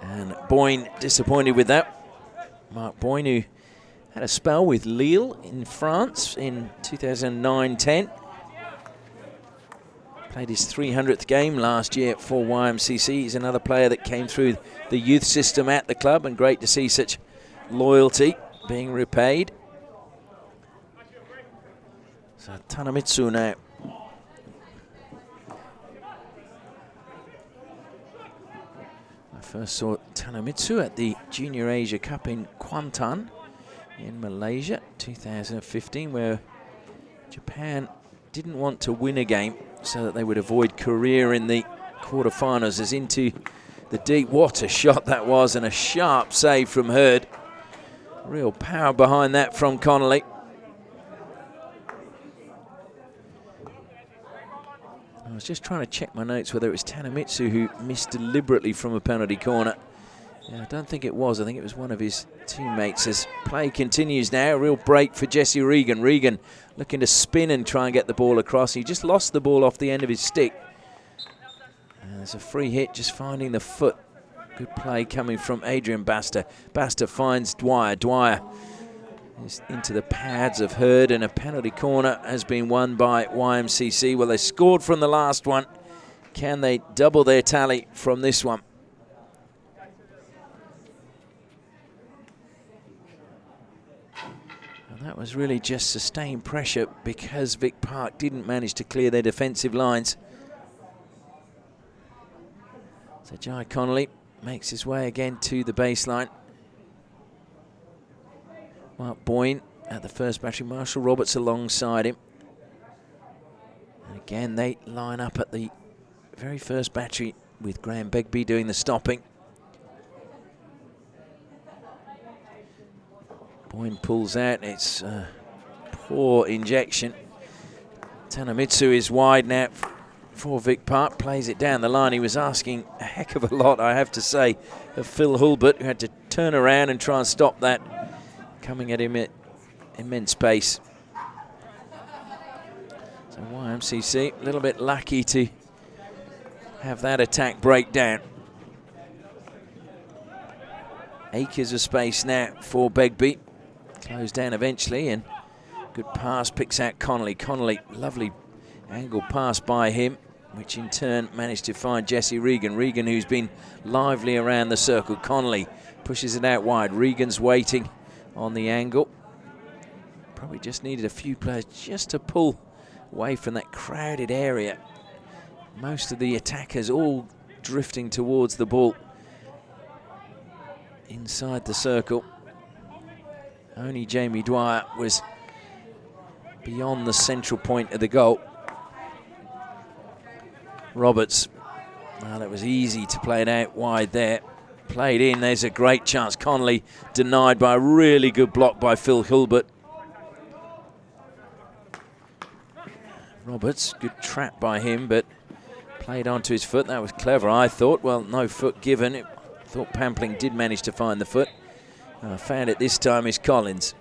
And Boyne disappointed with that. Mark Boyne, who had a spell with Lille in France in 2009-10. Played his 300th game last year for YMCC. He's another player that came through the youth system at the club, and great to see such loyalty being repaid. So Tanamitsu now. First saw Tanamitsu at the Junior Asia Cup in Kuantan in Malaysia 2015, where Japan didn't want to win a game so that they would avoid Korea in the quarterfinals. As into the deep, what a shot that was, and a sharp save from Hurd. Real power behind that from Connolly. I was just trying to check my notes whether it was Tanamitsu who missed deliberately from a penalty corner. Yeah, I don't think it was. I think it was one of his teammates. As play continues now, a real break for Jesse Regan. Regan looking to spin and try and get the ball across. He just lost the ball off the end of his stick. And there's a free hit, just finding the foot. Good play coming from Adrian Baster. Baster finds Dwyer. Dwyer is into the pads of Hurd, and a penalty corner has been won by YMCC. Well, they scored from the last one. Can they double their tally from this one? And that was really just sustained pressure because Vic Park didn't manage to clear their defensive lines. So Jai Connolly makes his way again to the baseline. Mark Boyne at the first battery, Marshall Roberts alongside him. And again, they line up at the very first battery with Graham Begbie doing the stopping. Boyne pulls out. It's poor injection. Tanamitsu is wide now for Vic Park. Plays it down the line. He was asking a heck of a lot, I have to say, of Phil Hulbert, who had to turn around and try and stop that coming at him at immense pace. So YMCC a little bit lucky to have that attack break down. Acres of space now for Begbie. Closed down eventually, and good pass, picks out Connolly. Connolly, lovely angle pass by him, which in turn managed to find Jesse Regan. Regan, who's been lively around the circle. Connolly pushes it out wide. Regan's waiting on the angle. Probably just needed a few players just to pull away from that crowded area. Most of the attackers all drifting towards the ball inside the circle. Only Jamie Dwyer was beyond the central point of the goal. Roberts, well, it was easy to play it out wide there. Played in, there's a great chance. Connolly denied by a really good block by Phil Hulbert. Roberts, good trap by him, but played onto his foot. That was clever, I thought. Well, no foot given. I thought Pampling did manage to find the foot. Found it this time is Collins.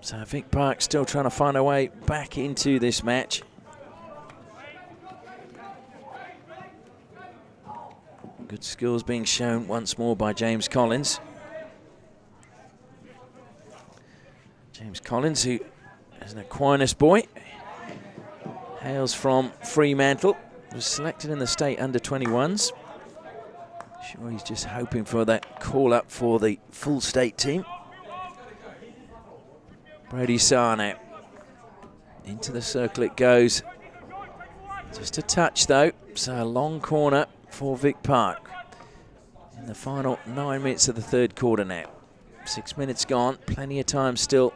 So Vic Park still trying to find a way back into this match. Good skills being shown once more by James Collins. James Collins, who is an Aquinas boy, hails from Fremantle, was selected in the state under-21s. Sure, he's just hoping for that call-up for the full state team. Brody Sarr now. Into the circle it goes. Just a touch though, so a long corner for Vic Park. In the final 9 minutes of the third quarter now. 6 minutes gone, plenty of time still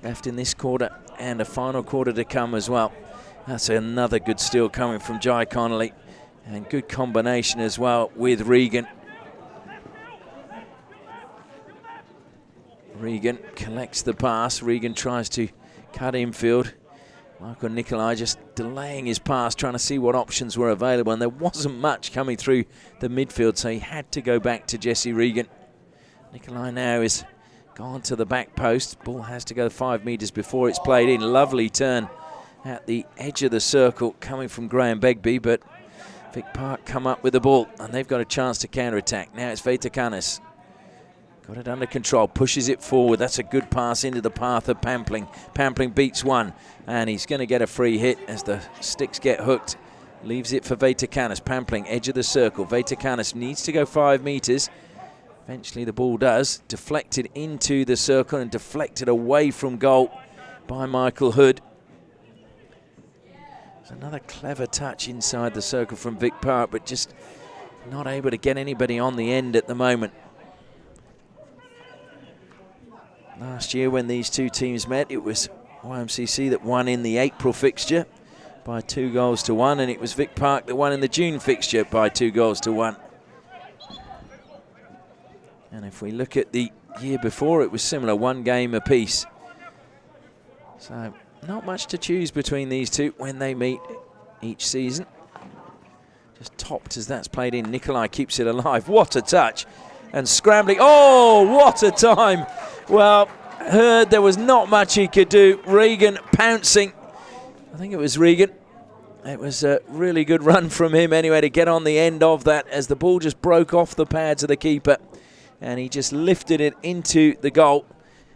left in this quarter and a final quarter to come as well. That's another good steal coming from Jai Connolly, and good combination as well with Regan. Regan collects the pass. Regan tries to cut infield. Michael Nikolai just delaying his pass, trying to see what options were available, and there wasn't much coming through the midfield, so he had to go back to Jesse Regan. Nikolai now is gone to the back post. Ball has to go 5 metres before it's played in. Lovely turn at the edge of the circle coming from Graham Begbie, but Vic Park come up with the ball, and they've got a chance to counter-attack. Now it's Veitakanis. Got it under control, pushes it forward. That's a good pass into the path of Pampling. Pampling beats one, and he's going to get a free hit as the sticks get hooked. Leaves it for Veitakanis. Pampling, edge of the circle. Veitakanis needs to go 5 metres. Eventually the ball does. Deflected into the circle and deflected away from goal by Michael Hood. There's another clever touch inside the circle from Vic Park, but just not able to get anybody on the end at the moment. Last year when these two teams met, it was YMCC that won in the April fixture by 2-1, and it was Vic Park that won in the June fixture by 2-1. And if we look at the year before, it was similar, 1 game apiece. So not much to choose between these two when they meet each season. Just topped as that's played in. Nikolai keeps it alive. What a touch. And scrambling. Oh, what a time. Well, Heard there was not much he could do. Regan pouncing. I think it was Regan. It was a really good run from him anyway to get on the end of that as the ball just broke off the pads of the keeper. And he just lifted it into the goal.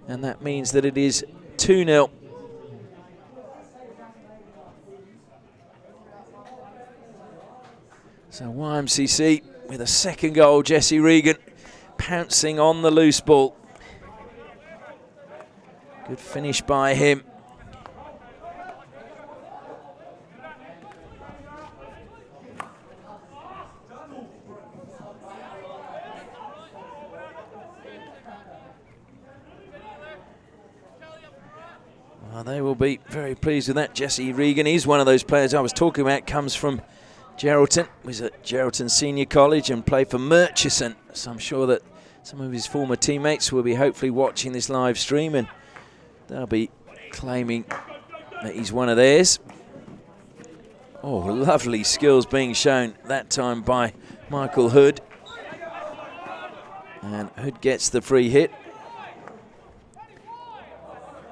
And that means that it is 2-0. So YMCC with a second goal. Jesse Regan pouncing on the loose ball. Good finish by him. Well, they will be very pleased with that. Jesse Regan is one of those players I was talking about, comes from Geraldton, was at Geraldton Senior College and played for Murchison. So I'm sure that some of his former teammates will be hopefully watching this live stream and they'll be claiming that he's one of theirs. Oh, lovely skills being shown that time by Michael Hood. And Hood gets the free hit.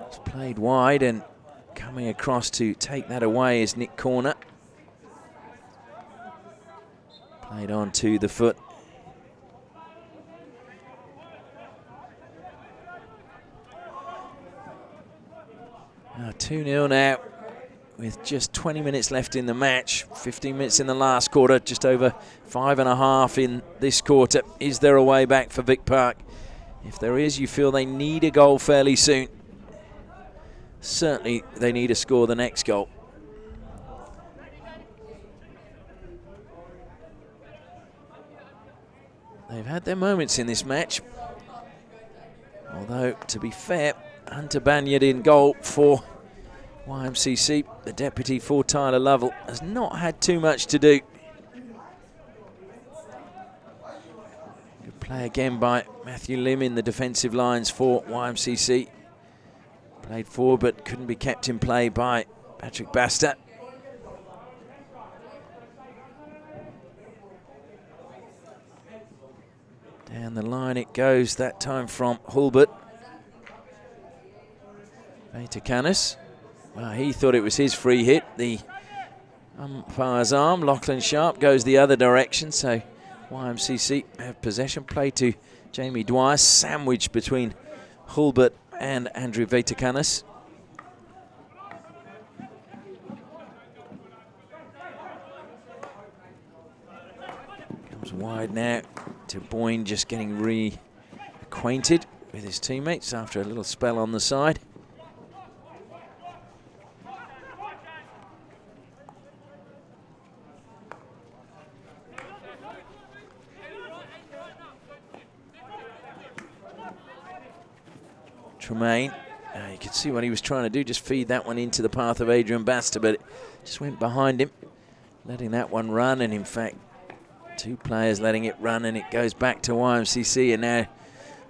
It's played wide and coming across to take that away is Nick Corner. Played on to the foot. Now 2-0 now with just 20 minutes left in the match. 15 minutes in the last quarter, just over 5.5 in this quarter. Is there a way back for Vic Park? If there is, you feel they need a goal fairly soon. Certainly they need to score the next goal. They've had their moments in this match. Although, to be fair, Hunter Banyard in goal for YMCC, the deputy for Tyler Lovell, has not had too much to do. Good play again by Matthew Lim in the defensive lines for YMCC. Played forward but couldn't be kept in play by Patrick Basta. Down the line it goes, that time from Hulbert. Vaitakanis. Well, he thought it was his free hit. The umpire's arm, Lachlan Sharp, goes the other direction. So YMCC have possession. Play to Jamie Dwyer, sandwiched between Hulbert and Andrew Vaitakanis. Comes wide now to Boyne, just getting reacquainted with his teammates after a little spell on the side. Tremaine, you could see what he was trying to do, just feed that one into the path of Adrian Basta, but it just went behind him, letting that one run, and in fact, two players letting it run, and it goes back to YMCC, and now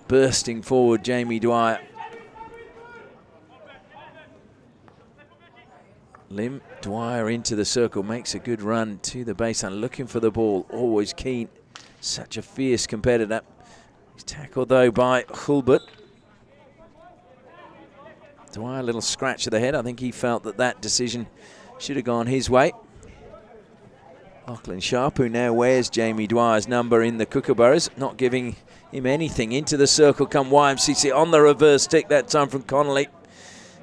bursting forward, Jamie Dwyer. Lim Dwyer into the circle, makes a good run to the baseline, looking for the ball, always keen, such a fierce competitor. He's tackled though by Hulbert. Dwyer, a little scratch of the head. I think he felt that that decision should have gone his way. Lachlan Sharp, who now wears Jamie Dwyer's number in the Kookaburras, not giving him anything. Into the circle come YMCC on the reverse stick, that time from Connolly.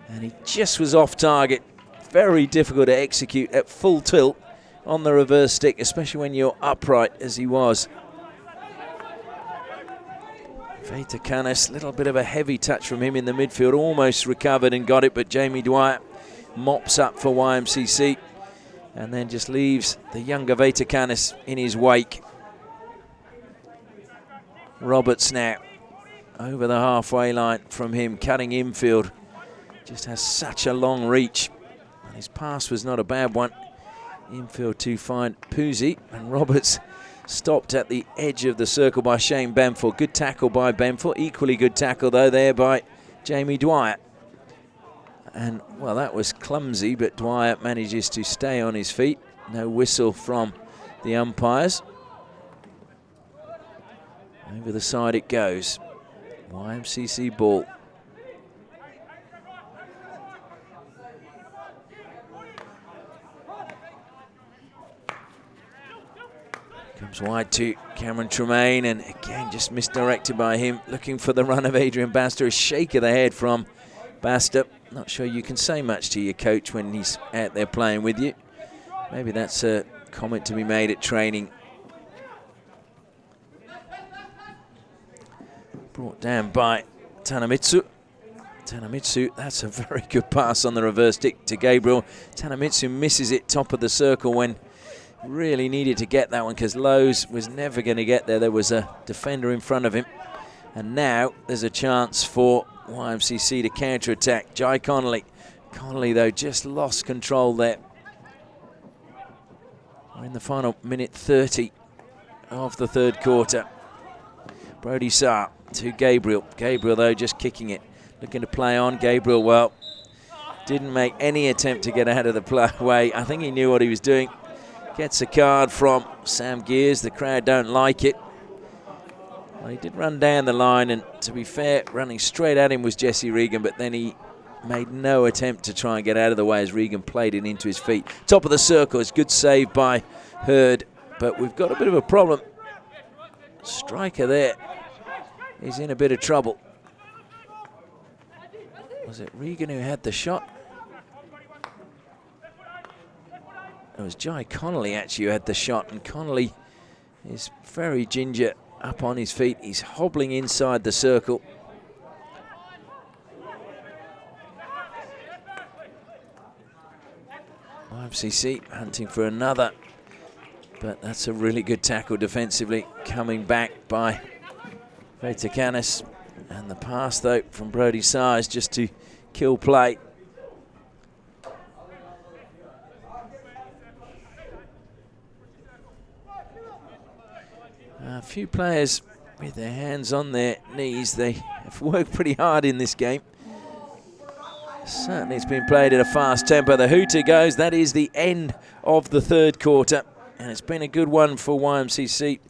And he just was off target. Very difficult to execute at full tilt on the reverse stick, especially when you're upright as he was. Vaitakanis, a little bit of a heavy touch from him in the midfield, almost recovered and got it, but Jamie Dwyer mops up for YMCC and then just leaves the younger Vaitakanis in his wake. Roberts now over the halfway line from him, cutting infield. Just has such a long reach. And his pass was not a bad one. Infield to find Puzzi, and Roberts stopped at the edge of the circle by Shane Benford. Good tackle by Benford. Equally good tackle, though, there by Jamie Dwyer. And, well, that was clumsy, but Dwyer manages to stay on his feet. No whistle from the umpires. Over the side it goes. YMCC ball. Comes wide to Cameron Tremaine, and again just misdirected by him, looking for the run of Adrian Basta. A shake of the head from Basta. Not sure you can say much to your coach when he's out there playing with you. Maybe that's a comment to be made at training. Brought down by Tanamitsu. Tanamitsu, that's a very good pass on the reverse stick to Gabriel. Tanamitsu misses it top of the circle when really needed to get that one, because Lowe's was never going to get there. There was a defender in front of him. And now there's a chance for YMCC to counter-attack. Jai Connolly Connolly, though, just lost control there. We're in the final minute 30 of the third quarter. Brodie Saar to Gabriel. Gabriel, though, just kicking it. Looking to play on. Gabriel, well, didn't make any attempt to get out of the play. I think he knew what he was doing. Gets a card from Sam Gears. The crowd don't like it. Well, he did run down the line, and to be fair, running straight at him was Jesse Regan, but then he made no attempt to try and get out of the way as Regan played it into his feet. Top of the circle, it's good save by Hurd, but we've got a bit of a problem. Striker there is in a bit of trouble. Was it Regan who had the shot? It was Jai Connolly actually who had the shot, and Connolly is very ginger up on his feet. He's hobbling inside the circle. YMCC hunting for another, but that's a really good tackle defensively, coming back by Veitakanis. And the pass, though, from Brodie Saar is just to kill play. A few players with their hands on their knees. They have worked pretty hard in this game. Certainly it's been played at a fast tempo. The hooter goes. That is the end of the third quarter. And it's been a good one for YMCC.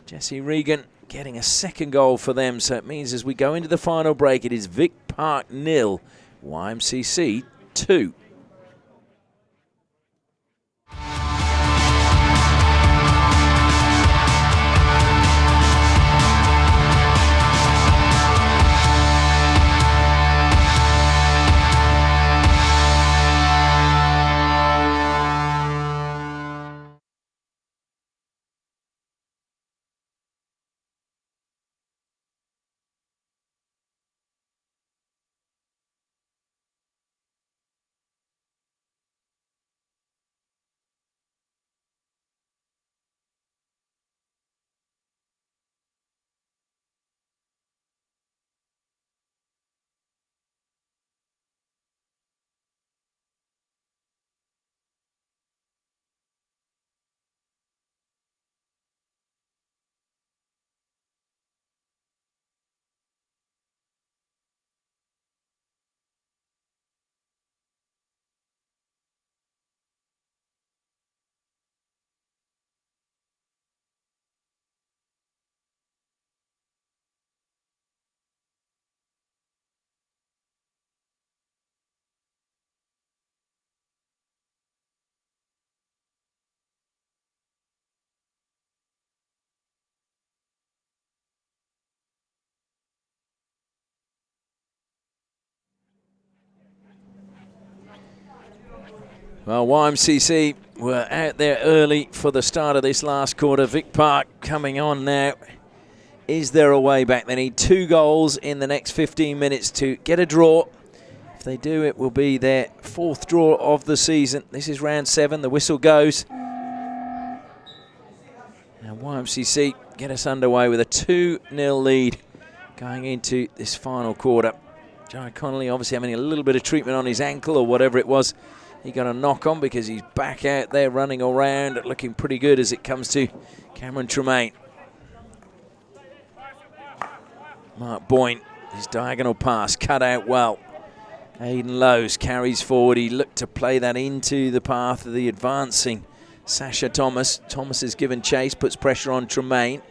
Jesse Regan getting a second goal for them. So it means as we go into the final break, it is Vic Park 0, YMCC 2. Well, YMCC were out there early for the start of this last quarter. Vic Park coming on now. Is there a way back? They need 2 goals in the next 15 minutes to get a draw. If they do, it will be their 4th draw of the season. This is round 7. The whistle goes. And YMCC get us underway with a 2-0 lead going into this final quarter. Jai Connolly obviously having a little bit of treatment on his ankle or whatever it was. He got a knock on because he's back out there running around, looking pretty good as it comes to Cameron Tremaine. Mark Boyne, his diagonal pass cut out well. Aidan Lowes carries forward. He looked to play that into the path of the advancing Sasha Thomas. Thomas is given chase, puts pressure on Tremaine.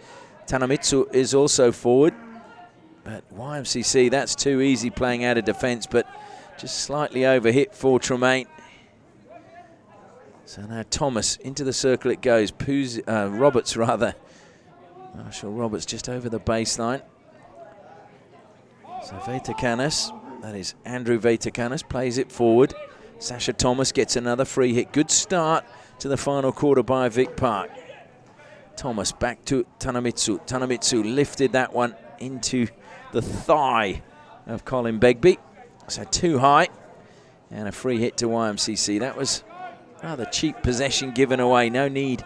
Tanamitsu is also forward. But YMCC, that's too easy playing out of defence, but just slightly overhit for Tremaine. So now Thomas, into the circle it goes. Roberts, rather. Marshall Roberts just over the baseline. So Veitakanis, that is Andrew Veitakanis, plays it forward. Sasha Thomas gets another free hit. Good start to the final quarter by Vic Park. Thomas back to Tanamitsu. Tanamitsu lifted that one into the thigh of Colin Begbie. So too high. And a free hit to YMCC. That was rather cheap possession given away. No need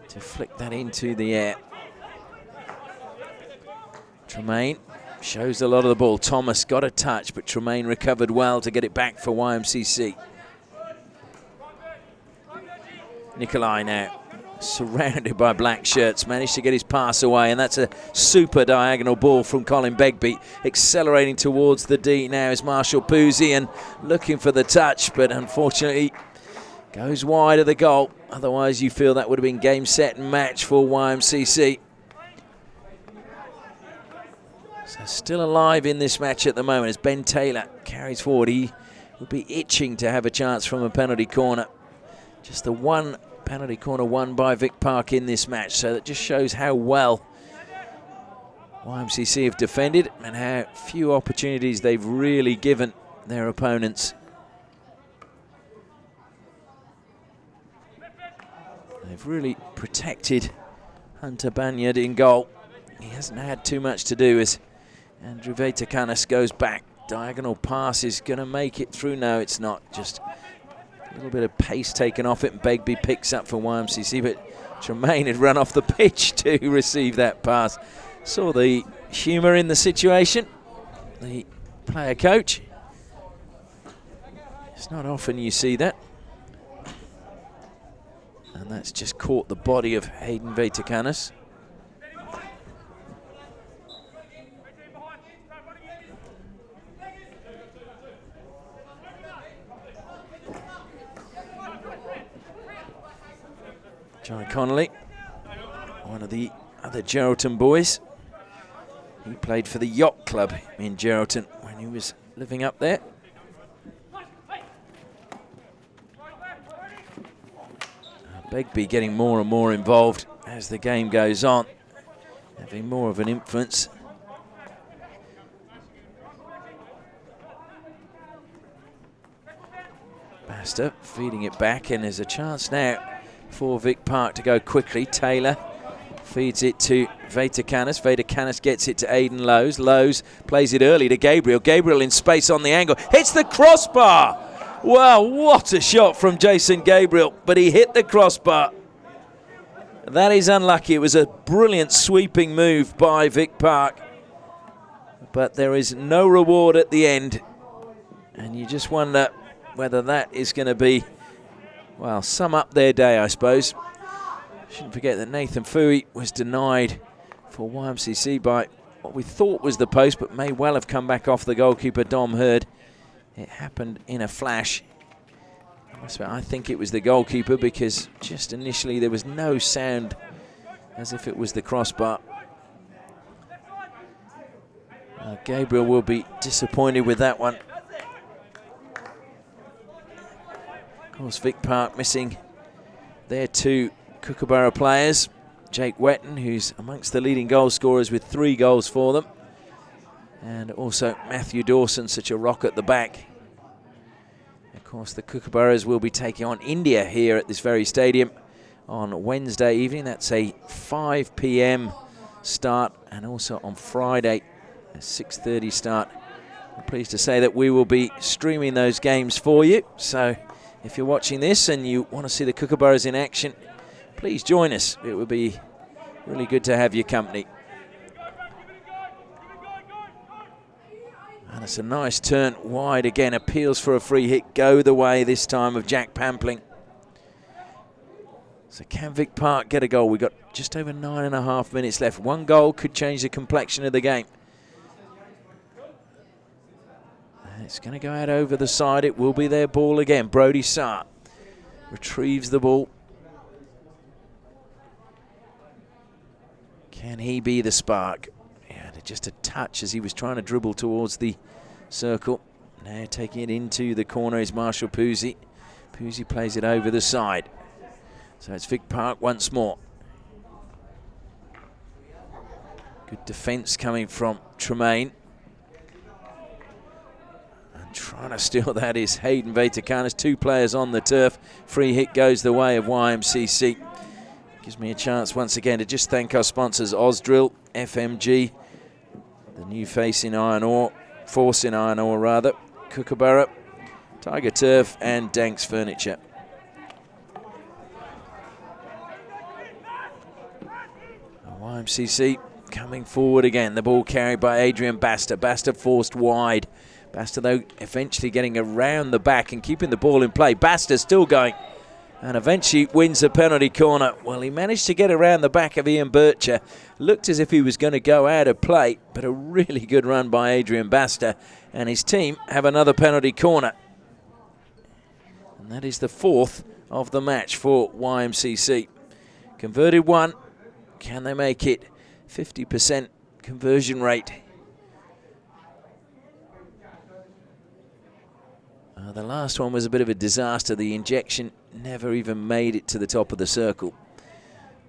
to flick that into the air. Tremaine shows a lot of the ball. Thomas got a touch, but Tremaine recovered well to get it back for YMCC. Nikolai now surrounded by black shirts, managed to get his pass away, and that's a super diagonal ball from Colin Begbie. Accelerating towards the D now is Marshall Poozy and looking for the touch, but unfortunately goes wide of the goal. Otherwise you feel that would have been game, set and match for YMCC. So still alive in this match at the moment as Ben Taylor carries forward. He would be itching to have a chance from a penalty corner. Just the one penalty corner won by Vic Park in this match, so that just shows how well YMCC have defended and how few opportunities they've really given their opponents. They've really protected Hunter Banyard in goal. He hasn't had too much to do as Andrew Vaitakanis goes back. Diagonal pass is going to make it through. No, it's not. Just a little bit of pace taken off it, and Begbie picks up for YMCC, but Tremaine had run off the pitch to receive that pass. Saw the humour in the situation, the player coach. It's not often you see that. And that's just caught the body of Hayden Vaitakanis. John Connolly, one of the other Geraldton boys. He played for the Yacht Club in Geraldton when he was living up there. Begbie getting more and more involved as the game goes on, having more of an influence. Basta feeding it back, and there's a chance now for Vic Park to go quickly. Taylor feeds it to Vaitakanis. Vaitakanis gets it to Aiden Lowe's. Lowe's plays it early to Gabriel. Gabriel in space on the angle. Hits the crossbar. Wow, what a shot from Jason Gabriel, but he hit the crossbar. That is unlucky. It was a brilliant sweeping move by Vic Park, but there is no reward at the end. And you just wonder whether that is going to be, well, sum up their day, I suppose. Shouldn't forget that Nathan Fooey was denied for YMCC by what we thought was the post, but may well have come back off the goalkeeper, Dom Hurd. It happened in a flash. I think it was the goalkeeper, because just initially there was no sound as if it was the crossbar. Gabriel will be disappointed with that one. Of course, Vic Park missing their two Kookaburra players. Jake Wetton, who's amongst the leading goal scorers with 3 goals for them. And also Matthew Dawson, such a rock at the back. Of course, the Kookaburras will be taking on India here at this very stadium on Wednesday evening. That's a 5 p.m. start, and also on Friday, a 6:30 start. I'm pleased to say that we will be streaming those games for you. So if you're watching this and you want to see the Kookaburras in action, please join us. It would be really good to have your company. And it's a nice turn wide again. Appeals for a free hit go the way this time of Jack Pampling. So can Vic Park get a goal? We've got just over 9.5 minutes left. One goal could change the complexion of the game. And it's going to go out over the side. It will be their ball again. Brody Saar retrieves the ball. Can he be the spark? Just a touch as he was trying to dribble towards the circle. Now taking it into the corner is Marshall Poozy. Poozy plays it over the side. So it's Vic Park once more. Good defence coming from Tremaine. And trying to steal that is Hayden Vaitakanis. 2 players on the turf. Free hit goes the way of YMCC. Gives me a chance once again to just thank our sponsors, Ausdrill, FMG, the new face in iron ore, force in iron ore rather, Kookaburra, Tiger Turf and Danks Furniture. YMCC coming forward again. The ball carried by Adrian Basta. Basta forced wide. Basta, though, eventually getting around the back and keeping the ball in play. Basta still going, and eventually wins the penalty corner. Well, he managed to get around the back of Ian Bircher. Looked as if he was going to go out of play, but a really good run by Adrian Basta, and his team have another penalty corner. And that is the 4th of the match for YMCC. Converted one. Can they make it? 50% conversion rate. The last one was a bit of a disaster. The injection never even made it to the top of the circle.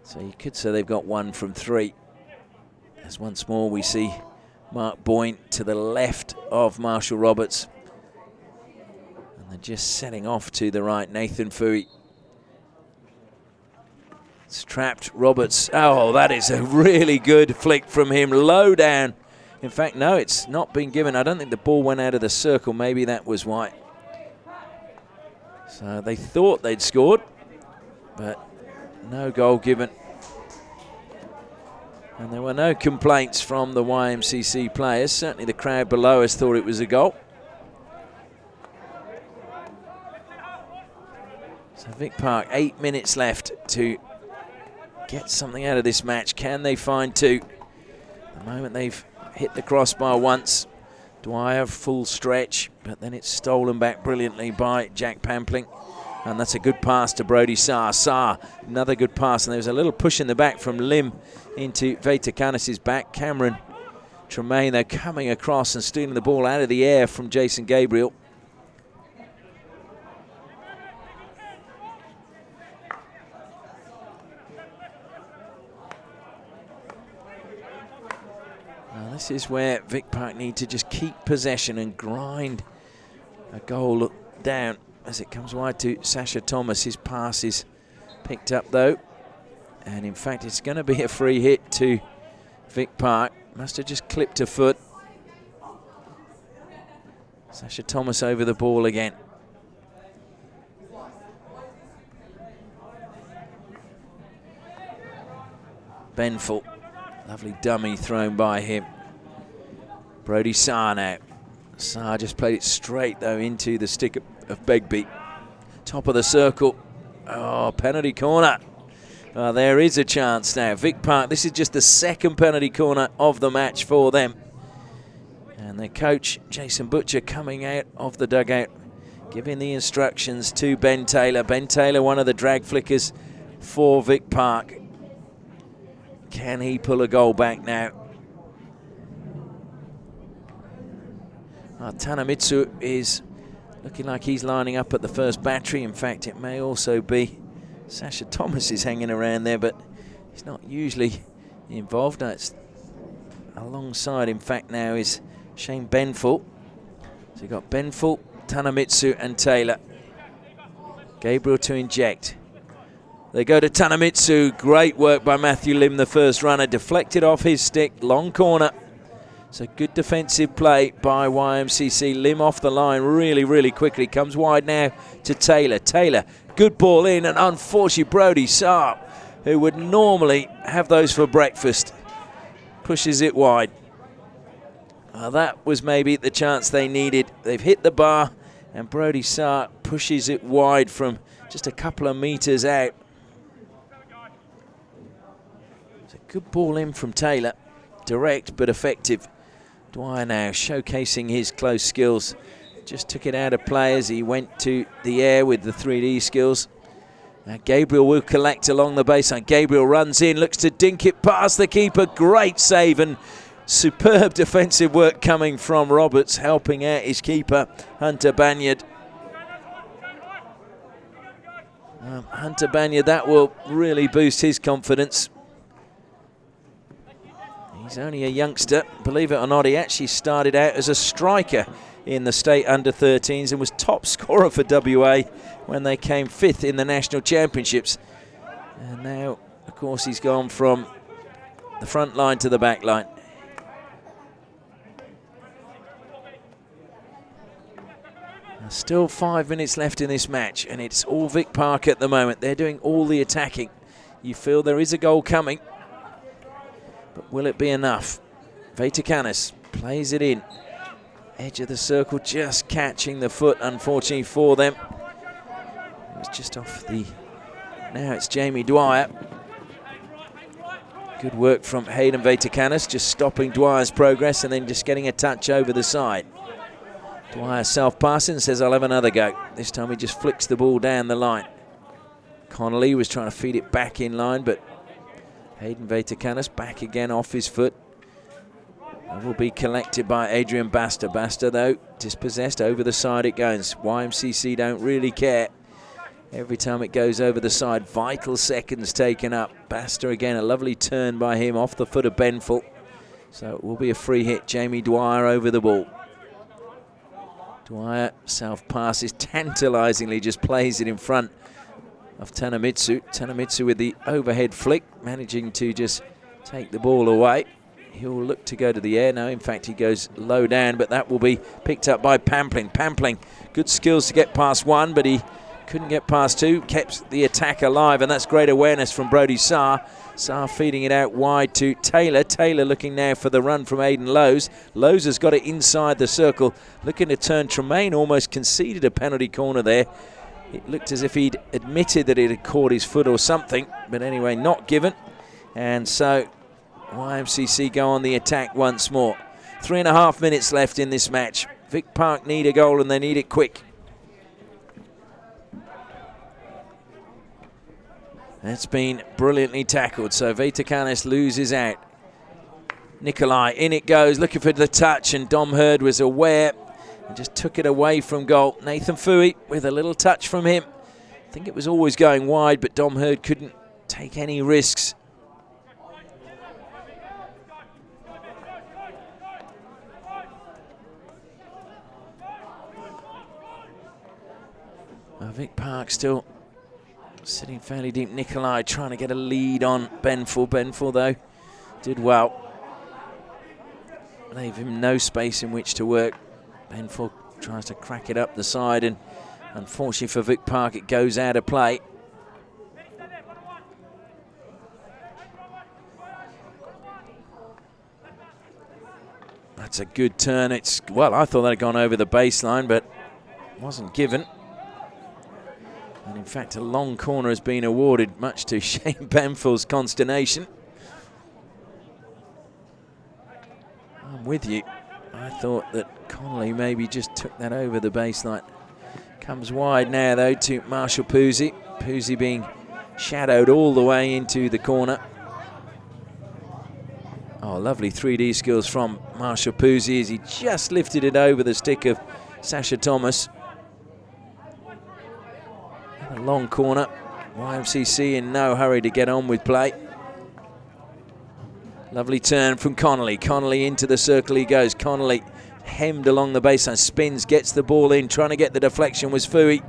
So you could say they've got 1 from 3. As once more we see Mark Boyne to the left of Marshall Roberts. And they're just setting off to the right, Nathan Fui. It's trapped Roberts. Oh, that is a really good flick from him, low down. In fact, no, it's not been given. I don't think the ball went out of the circle. Maybe that was why. So they thought they'd scored, but no goal given. And there were no complaints from the YMCC players. Certainly the crowd below us thought it was a goal. So Vic Park, 8 minutes left to get something out of this match. Can they find 2? At the moment they've hit the crossbar once. Dwyer full stretch, but then it's stolen back brilliantly by Jack Pampling. And that's a good pass to Brody Saar. Saar, another good pass. And there was a little push in the back from Lim into Veitakanis' back. Cameron Tremaine, they're coming across and stealing the ball out of the air from Jason Gabriel. This is where Vic Park need to just keep possession and grind a goal down as it comes wide to Sasha Thomas. His pass is picked up though, and in fact it's going to be a free hit to Vic Park. Must have just clipped a foot. Sasha Thomas over the ball again. Benful, lovely dummy thrown by him. Brody Saar now. Saar just played it straight though into the stick of Begbie. Top of the circle. Oh, penalty corner. Oh, there is a chance now. Vic Park, this is just the 2nd penalty corner of the match for them. And their coach, Jason Butcher, coming out of the dugout, giving the instructions to Ben Taylor. Ben Taylor, one of the drag flickers for Vic Park. Can he pull a goal back now? Tanamitsu is looking like he's lining up at the first battery. In fact, it may also be Sasha Thomas is hanging around there, but he's not usually involved. No, it's alongside, in fact, now is Shane Benful. So you've got Benful, Tanamitsu and Taylor. Gabriel to inject. They go to Tanamitsu. Great work by Matthew Lim, the first runner. Deflected off his stick, long corner. So good defensive play by YMCC. Lim off the line really, really quickly. Comes wide now to Taylor. Taylor, good ball in, and unfortunately Brody Saar, who would normally have those for breakfast, pushes it wide. That was maybe the chance they needed. They've hit the bar, and Brody Saar pushes it wide from just a couple of meters out. It's a good ball in from Taylor. Direct but effective. Dwyer now showcasing his close skills. Just took it out of play as he went to the air with the 3D skills. Now Gabriel will collect along the baseline. Gabriel runs in, looks to dink it past the keeper. Great save and superb defensive work coming from Roberts, helping out his keeper, Hunter Banyard. Hunter Banyard, that will really boost his confidence. He's only a youngster. Believe it or not, he actually started out as a striker in the state under-13s and was top scorer for WA when they came 5th in the national championships. And now, of course, he's gone from the front line to the back line. Still 5 minutes left in this match, and it's all Vic Park at the moment. They're doing all the attacking. You feel there is a goal coming. But will it be enough? Vaitikanis plays it in. Edge of the circle, just catching the foot, unfortunately for them. It was just off the... Now it's Jamie Dwyer. Good work from Hayden Vaitikanis, just stopping Dwyer's progress and then just getting a touch over the side. Dwyer self-passing, says, I'll have another go. This time he just flicks the ball down the line. Connolly was trying to feed it back in line, but Hayden Vaitikanis back again off his foot. It will be collected by Adrian Basta. Basta, though, dispossessed. Over the side it goes. YMCC don't really care. Every time it goes over the side, vital seconds taken up. Basta again, a lovely turn by him off the foot of Benful. So it will be a free hit. Jamie Dwyer over the ball. Dwyer self-passes, tantalisingly just plays it in front of Tanemitsu. Tanemitsu with the overhead flick, managing to just take the ball away. He'll look to go to the air. No, in fact, he goes low down, but that will be picked up by Pampling. Pampling, good skills to get past one, but he couldn't get past two. Kept the attack alive, and that's great awareness from Brody Saar. Saar feeding it out wide to Taylor. Taylor looking now for the run from Aidan Lowes. Lowes has got it inside the circle, looking to turn. Tremaine almost conceded a penalty corner there. It looked as if he'd admitted that it had caught his foot or something, but anyway, not given. And so YMCC go on the attack once more. 3.5 minutes left in this match. Vic Park need a goal and they need it quick. That's been brilliantly tackled, so Vaitikanis loses out. Nikolai, in it goes, looking for the touch, and Dom Hurd was aware and just took it away from goal. Nathan Fui with a little touch from him. I think it was always going wide, but Dom Hurd couldn't take any risks. Vic Park still sitting fairly deep. Nikolai trying to get a lead on Benful. Benful, though, did well. Leave him no space in which to work. Benful tries to crack it up the side, and unfortunately for Vic Park, it goes out of play. That's a good turn. It's, well, I thought that had gone over the baseline, but wasn't given. And in fact, a long corner has been awarded, much to Shane Benful's consternation. I'm with you. I thought that Connolly maybe just took that over the baseline. Comes wide now, though, to Marshall Pusey. Pusey being shadowed all the way into the corner. Oh, lovely 3D skills from Marshall Pusey as he just lifted it over the stick of Sasha Thomas. A long corner. YMCC in no hurry to get on with play. Lovely turn from Connolly. Connolly into the circle he goes. Connolly hemmed along the baseline, spins, gets the ball in, trying to get the deflection was Fui.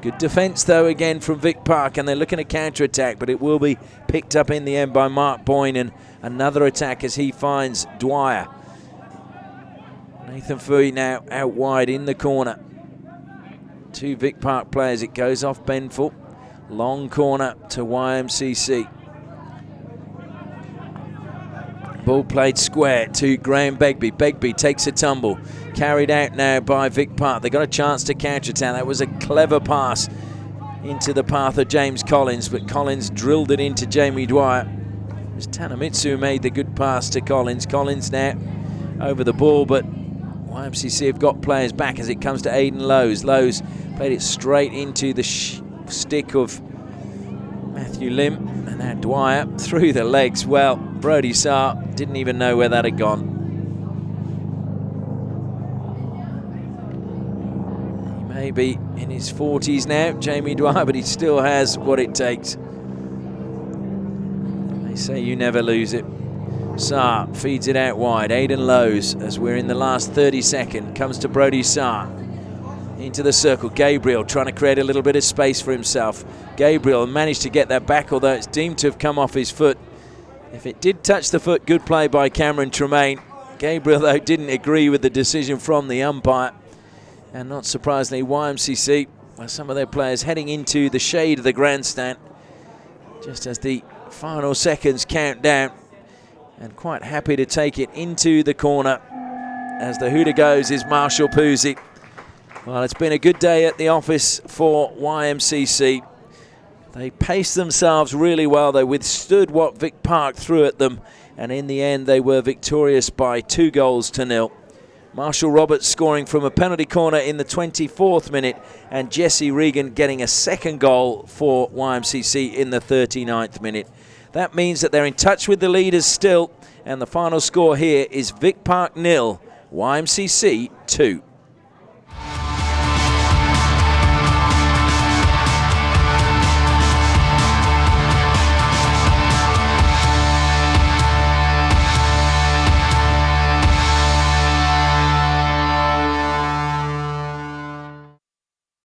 Good defence, though, again from Vic Park, and they're looking to counter-attack, but it will be picked up in the end by Mark Boyne, and another attack as he finds Dwyer. Nathan Fui now out wide in the corner. Two Vic Park players. It goes off Benful. Long corner to YMCC. Ball played square to Graham Begbie. Begbie takes a tumble. Carried out now by Vic Park. They got a chance to counter-attack. That was a clever pass into the path of James Collins, but Collins drilled it into Jamie Dwyer. It was Tanemitsu who made the good pass to Collins. Collins now over the ball, but YMCC have got players back as it comes to Aidan Lowes. Lowes played it straight into the stick of Matthew Lim, and now Dwyer through the legs. Well, Brody Saar didn't even know where that had gone. He may be in his 40s now, Jamie Dwyer, but he still has what it takes. They say you never lose it. Saar feeds it out wide. Aidan Lowes, as we're in the last 32nd, comes to Brody Saar. Into the circle. Gabriel trying to create a little bit of space for himself. Gabriel managed to get that back, although it's deemed to have come off his foot. If it did touch the foot, good play by Cameron Tremaine. Gabriel, though, didn't agree with the decision from the umpire. And not surprisingly, YMCC, well, some of their players heading into the shade of the grandstand just as the final seconds count down. and quite happy to take it into the corner. As the hooter goes is Marshall Poozy. Well, it's been a good day at the office for YMCC. They paced themselves really well. They withstood what Vic Park threw at them, and in the end they were victorious by 2-0. Marshall Roberts scoring from a penalty corner in the 24th minute, and Jesse Regan getting a second goal for YMCC in the 39th minute. That means that they're in touch with the leaders still, and the final score here is Vic Park 0, YMCC 2.